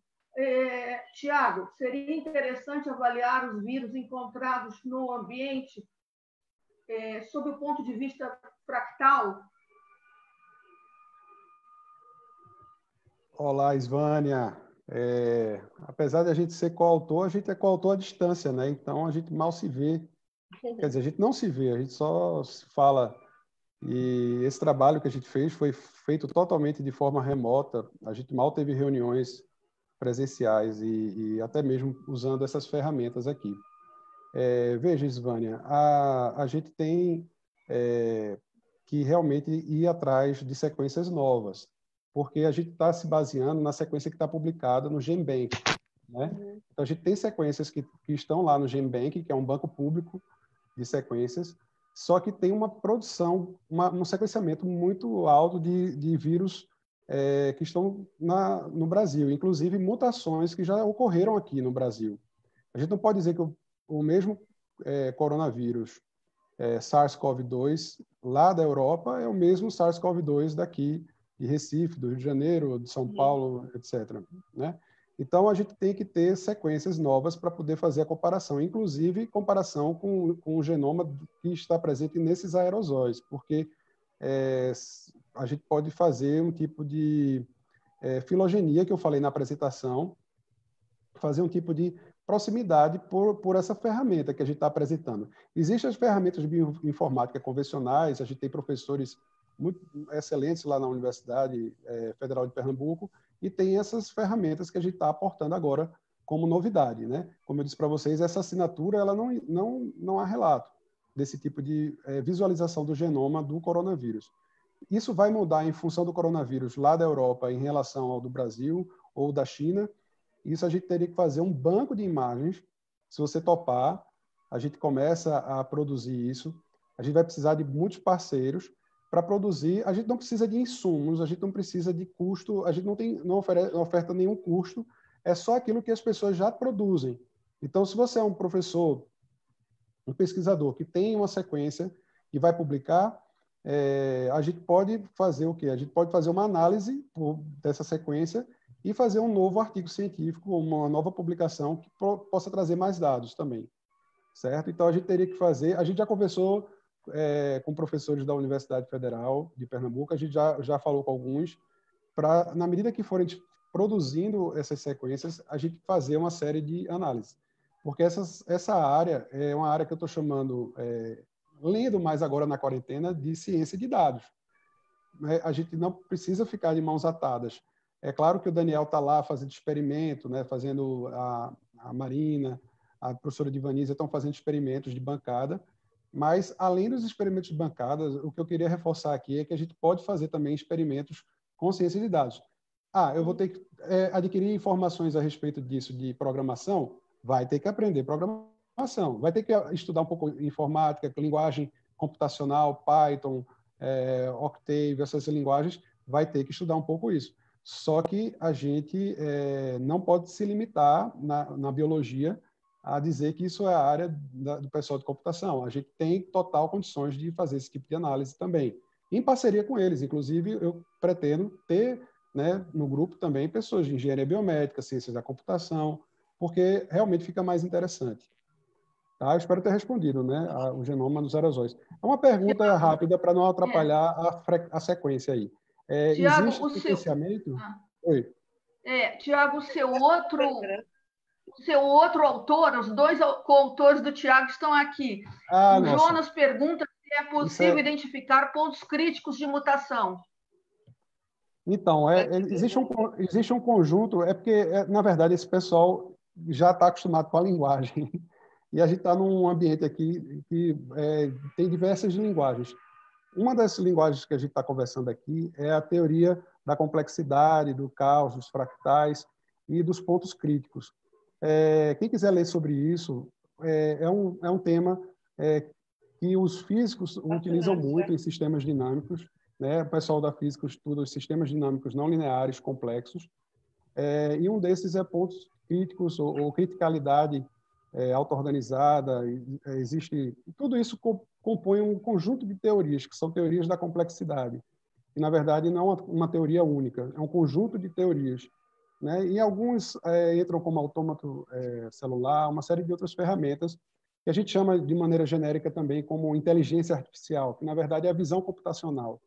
Tiago, seria interessante avaliar os vírus encontrados no ambiente sob o ponto de vista fractal?
Olá, Isvânia. Apesar de a gente ser coautor, a gente é coautor à distância, né? Então, a gente mal se vê. Quer dizer, a gente não se vê, a gente só se fala. E esse trabalho que a gente fez foi feito totalmente de forma remota. A gente mal teve reuniões presenciais e até mesmo usando essas ferramentas aqui. Veja, Isvânia, a gente tem que realmente ir atrás de sequências novas, porque a gente está se baseando na sequência que está publicada no GenBank, né? Então, a gente tem sequências que estão lá no GenBank, que é um banco público de sequências, só que tem uma produção, um sequenciamento muito alto de vírus que estão no Brasil, inclusive mutações que já ocorreram aqui no Brasil. A gente não pode dizer que o mesmo coronavírus, SARS-CoV-2, lá da Europa, é o mesmo SARS-CoV-2 daqui de Recife, do Rio de Janeiro, de São Paulo, etc., né? Então, a gente tem que ter sequências novas para poder fazer a comparação, inclusive comparação com o genoma que está presente nesses aerosóis, porque a gente pode fazer um tipo de filogenia, que eu falei na apresentação, fazer um tipo de proximidade por essa ferramenta que a gente está apresentando. Existem as ferramentas de bioinformática convencionais, a gente tem professores muito excelentes lá na Universidade Federal de Pernambuco, e tem essas ferramentas que a gente está aportando agora como novidade, né? Como eu disse para vocês, essa assinatura ela não há relato desse tipo de visualização do genoma do coronavírus. Isso vai mudar em função do coronavírus lá da Europa em relação ao do Brasil ou da China. Isso a gente teria que fazer um banco de imagens. Se você topar, a gente começa a produzir isso. A gente vai precisar de muitos parceiros para produzir. A gente não precisa de insumos, a gente não precisa de custo, a gente não oferta nenhum custo, é só aquilo que as pessoas já produzem. Então, se você é um professor, um pesquisador que tem uma sequência e vai publicar, a gente pode fazer o quê? A gente pode fazer uma análise dessa sequência e fazer um novo artigo científico, uma nova publicação que possa trazer mais dados também, certo? Então, a gente teria que fazer... A gente já conversou com professores da Universidade Federal de Pernambuco, a gente já falou com alguns, na medida que forem produzindo essas sequências, a gente fazer uma série de análises. Porque essa área é uma área que eu estou chamando, lendo mais agora na quarentena, de ciência de dados. A gente não precisa ficar de mãos atadas. É claro que o Daniel está lá fazendo experimento, né, fazendo a Marina, a professora Divanisa estão fazendo experimentos de bancada, mas, além dos experimentos de bancada, o que eu queria reforçar aqui é que a gente pode fazer também experimentos com ciência de dados. Eu vou ter que adquirir informações a respeito disso de programação? Vai ter que aprender programação, vai ter que estudar um pouco informática, linguagem computacional, Python, Octave, essas linguagens, vai ter que estudar um pouco isso. Só que a gente não pode se limitar na biologia a dizer que isso é a área do pessoal de computação. A gente tem total condições de fazer esse tipo de análise também, em parceria com eles. Inclusive, eu pretendo ter, né, no grupo também pessoas de engenharia biomédica, ciências da computação, porque realmente fica mais interessante. Tá? Eu espero ter respondido, né, o genoma dos aerosóis. É uma pergunta rápida para não atrapalhar a sequência aí.
Tiago,
existe sequenciamento? Oi.
Tiago, o seu outro autor, os dois coautores do Tiago estão aqui. O Jonas pergunta se é possível identificar pontos críticos de mutação.
Então, existe um conjunto, porque, na verdade, esse pessoal já está acostumado com a linguagem. E a gente está num ambiente aqui que tem diversas linguagens. Uma das linguagens que a gente está conversando aqui é a teoria da complexidade, do caos, dos fractais e dos pontos críticos. Quem quiser ler sobre isso, é um tema que os físicos utilizam muito em sistemas dinâmicos, né? O pessoal da física estuda os sistemas dinâmicos não lineares complexos, e um desses é pontos críticos ou criticalidade auto-organizada. Existe tudo isso compõe um conjunto de teorias que são teorias da complexidade, e na verdade não é uma teoria única, é um conjunto de teorias, né? E alguns entram como autômato celular, uma série de outras ferramentas que a gente chama de maneira genérica também como inteligência artificial, que na verdade é a visão computacional.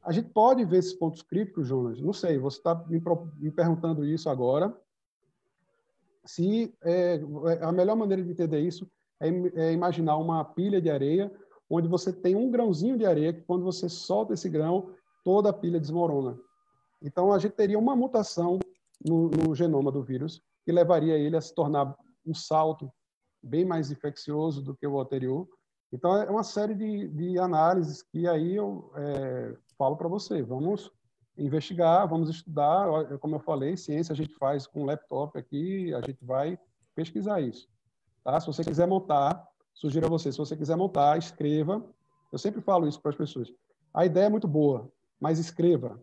A gente pode ver esses pontos críticos, Jonas? Não sei, você está me perguntando isso agora. Se a melhor maneira de entender isso é imaginar uma pilha de areia, onde você tem um grãozinho de areia, que quando você solta esse grão, toda a pilha desmorona. Então, a gente teria uma mutação no genoma do vírus, que levaria ele a se tornar um salto bem mais infeccioso do que o anterior. Então, é uma série de análises que aí eu falo para você. Vamos investigar, vamos estudar. Como eu falei, ciência a gente faz com um laptop aqui, a gente vai pesquisar isso. Tá? Se você quiser montar, sugiro a você, se você quiser montar, escreva. Eu sempre falo isso para as pessoas. A ideia é muito boa, mas escreva.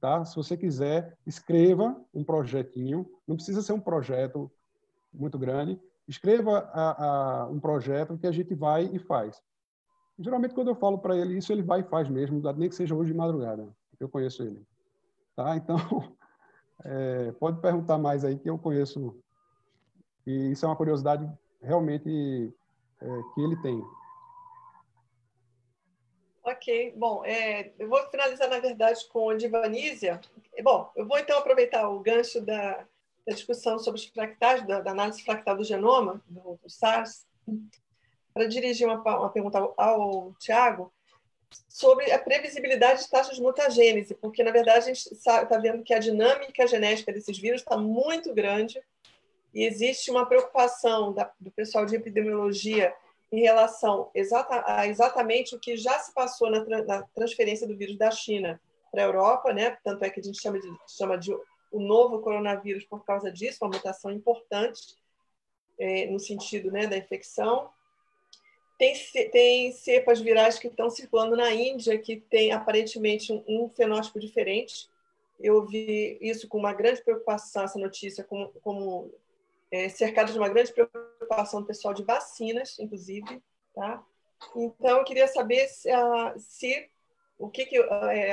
Tá? Se você quiser, escreva um projetinho. Não precisa ser um projeto muito grande. Escreva um projeto que a gente vai e faz. Geralmente, quando eu falo para ele isso, ele vai e faz mesmo, nem que seja hoje de madrugada. Eu conheço ele. Tá? Então, pode perguntar mais aí, que eu conheço. E isso é uma curiosidade realmente que ele tem.
Ok, bom, eu vou finalizar, na verdade, com a Divanísia. Bom, eu vou, então, aproveitar o gancho da discussão sobre os fractais, da análise fractal do genoma, do SARS, para dirigir uma pergunta ao Tiago sobre a previsibilidade de taxas de mutagênese, porque, na verdade, a gente está vendo que a dinâmica genética desses vírus está muito grande e existe uma preocupação do pessoal de epidemiologia em relação a exatamente o que já se passou na transferência do vírus da China para a Europa, né? Tanto é que a gente chama de o novo coronavírus por causa disso, uma mutação importante no sentido, né, da infecção. Tem cepas virais que estão circulando na Índia que tem aparentemente um fenótipo diferente. Eu vi isso com uma grande preocupação, essa notícia, como cercada de uma grande preocupação do pessoal de vacinas, inclusive. Tá? Então, eu queria saber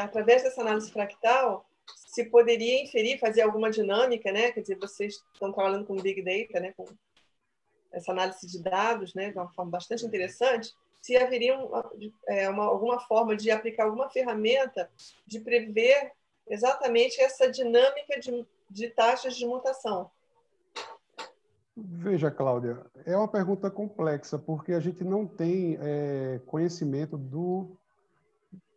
através dessa análise fractal, se poderia inferir, fazer alguma dinâmica, né? Quer dizer, vocês estão trabalhando com Big Data, né? Com essa análise de dados, né? De uma forma bastante interessante, se haveria alguma forma de aplicar alguma ferramenta de prever exatamente essa dinâmica de taxas de mutação?
Veja, Cláudia, é uma pergunta complexa, porque a gente não tem conhecimento do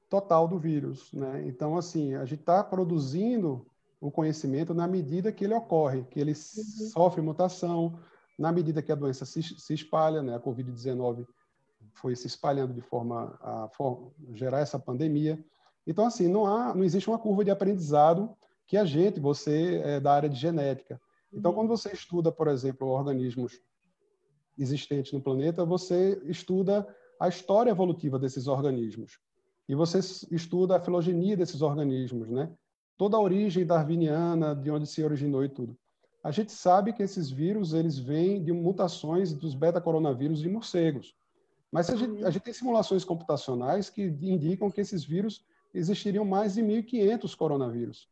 total do vírus, né? Então, assim, a gente está produzindo o conhecimento na medida que ele ocorre, que ele sofre mutação, na medida que a doença se espalha, né? A Covid-19 foi se espalhando de forma a gerar essa pandemia. Então, assim, não existe uma curva de aprendizado que você é da área de genética. Então, quando você estuda, por exemplo, organismos existentes no planeta, você estuda a história evolutiva desses organismos. E você estuda a filogenia desses organismos, né? Toda a origem darwiniana, de onde se originou e tudo. A gente sabe que esses vírus, eles vêm de mutações dos beta-coronavírus de morcegos. Mas a gente tem simulações computacionais que indicam que esses vírus existiriam mais de 1.500 coronavírus.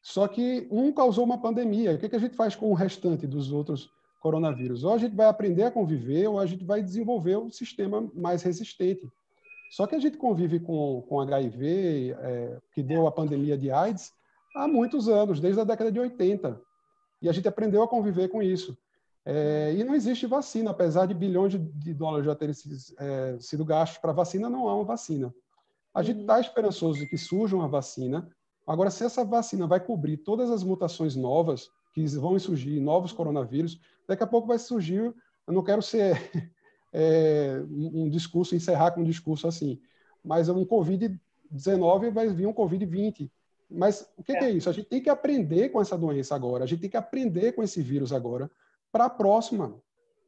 Só que um causou uma pandemia. O que a gente faz com o restante dos outros coronavírus? Ou a gente vai aprender a conviver, ou a gente vai desenvolver um sistema mais resistente. Só que a gente convive com HIV, que deu a pandemia de AIDS, há muitos anos, desde a década de 80. E a gente aprendeu a conviver com isso. E não existe vacina, apesar de bilhões de dólares já terem sido gastos para vacina, não há uma vacina. A gente está esperançoso de que surja uma vacina. Agora, se essa vacina vai cobrir todas as mutações novas que vão surgir, novos coronavírus, daqui a pouco vai surgir, eu não quero ser encerrar com um discurso assim, mas um Covid-19 vai vir um Covid-20. Mas o que é isso? A gente tem que aprender com essa doença agora, a gente tem que aprender com esse vírus agora, para a próxima,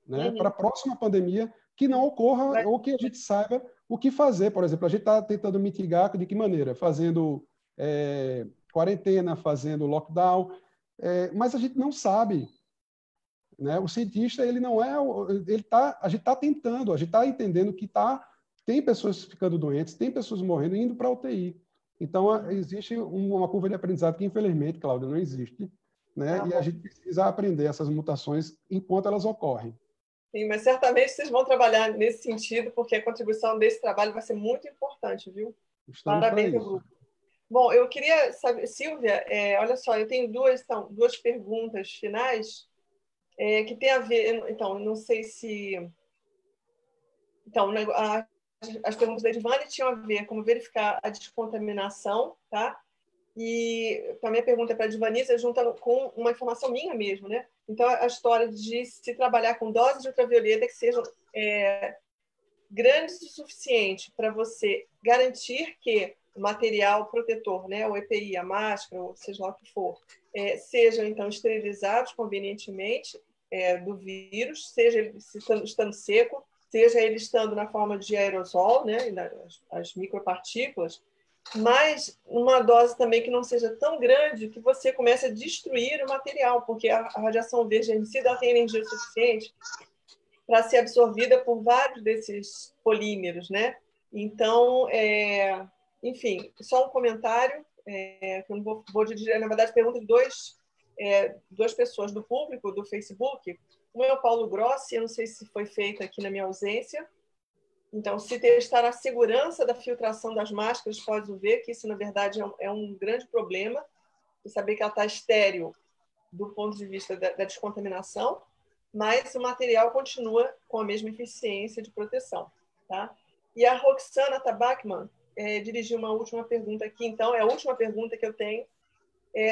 né? Para a próxima pandemia, que não ocorra ou que a gente saiba o que fazer. Por exemplo, a gente está tentando mitigar de que maneira? Fazendo quarentena, fazendo lockdown, mas a gente não sabe, né? O cientista, ele não é, a gente está tentando, a gente está entendendo que tem pessoas ficando doentes, tem pessoas morrendo, indo para a UTI. Então, existe uma curva de aprendizado que, infelizmente, Cláudia, não existe, né? E a gente precisa aprender essas mutações enquanto elas ocorrem.
Sim, mas certamente vocês vão trabalhar nesse sentido, porque a contribuição desse trabalho vai ser muito importante, viu? Parabéns ao grupo. Bom, eu queria saber, Silvia, olha só, eu tenho duas perguntas finais que tem a ver, então, não sei se... Então, as perguntas da Edvane tinham a ver com verificar a descontaminação, tá? E a minha pergunta para a Edvanisa junta com uma informação minha mesmo, né? Então, a história de se trabalhar com doses de ultravioleta que sejam grandes o suficiente para você garantir que o material protetor, né, o EPI, a máscara, ou seja lá o que for, sejam, então, esterilizados convenientemente do vírus, seja ele estando seco, seja ele estando na forma de aerosol, né, as micropartículas, mas uma dose também que não seja tão grande que você comece a destruir o material, porque a radiação germicida tem energia suficiente para ser absorvida por vários desses polímeros, né? Então, enfim, só um comentário, que eu não vou dirigir, na verdade, pergunta de duas pessoas do público, do Facebook. Um é o Paulo Grossi, eu não sei se foi feito aqui na minha ausência. Então, se testar a segurança da filtração das máscaras pós-UV, que isso, na verdade, é um grande problema, de saber que ela está estéril do ponto de vista da descontaminação, mas o material continua com a mesma eficiência de proteção. Tá? E a Roxana Tabakman dirigiu uma última pergunta aqui, então, é a última pergunta que eu tenho.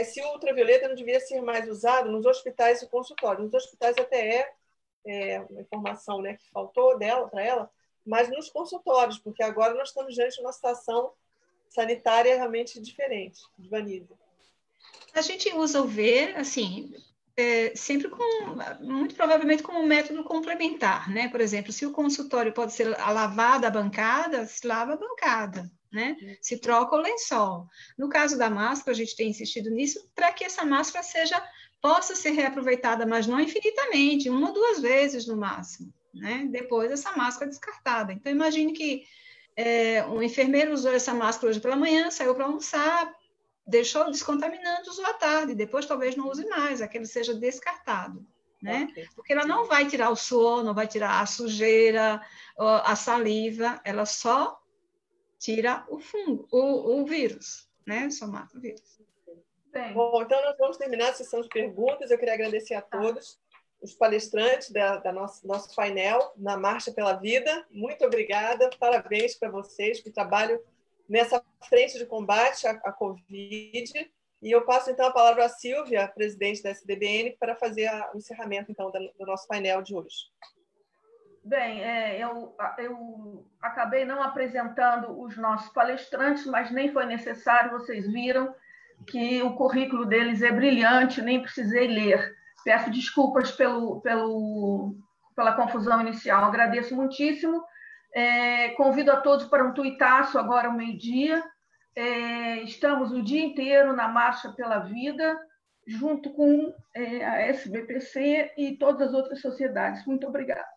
Se o ultravioleta não devia ser mais usado nos hospitais e consultórios. Nos hospitais até uma informação, né, que faltou para ela, mas nos consultórios, porque agora nós estamos diante de uma situação sanitária realmente diferente. Vanisa.
A gente usa o V, assim, sempre muito provavelmente como um método complementar, né? Por exemplo, se o consultório pode ser lavada a bancada, se lava a bancada, né? Se troca o lençol. No caso da máscara, a gente tem insistido nisso para que essa máscara possa ser reaproveitada, mas não infinitamente, 1 ou 2 vezes no máximo, né? Depois essa máscara é descartada. Então, imagine que um enfermeiro usou essa máscara hoje pela manhã, saiu para almoçar, deixou descontaminando, usou à tarde, depois talvez não use mais, aquele seja descartado, né? Okay. Porque ela não vai tirar o suor, não vai tirar a sujeira, a saliva, ela só tira o fungo, o vírus, né? Só mata o vírus.
Bem.
Bom, então nós vamos terminar a sessão de perguntas. Eu queria agradecer a todos os palestrantes da nosso painel na Marcha pela Vida. Muito obrigada, parabéns para vocês que trabalham nessa frente de combate à Covid. E eu passo, então, a palavra à Silvia, presidente da SDBN, para fazer o encerramento, então, do nosso painel de hoje.
Bem, eu acabei não apresentando os nossos palestrantes, mas nem foi necessário, vocês viram que o currículo deles é brilhante, nem precisei ler. Peço desculpas pela confusão inicial, agradeço muitíssimo. Convido a todos para um tuitaço agora ao meio-dia. Estamos o dia inteiro na Marcha pela Vida, junto com a SBPC e todas as outras sociedades. Muito obrigada.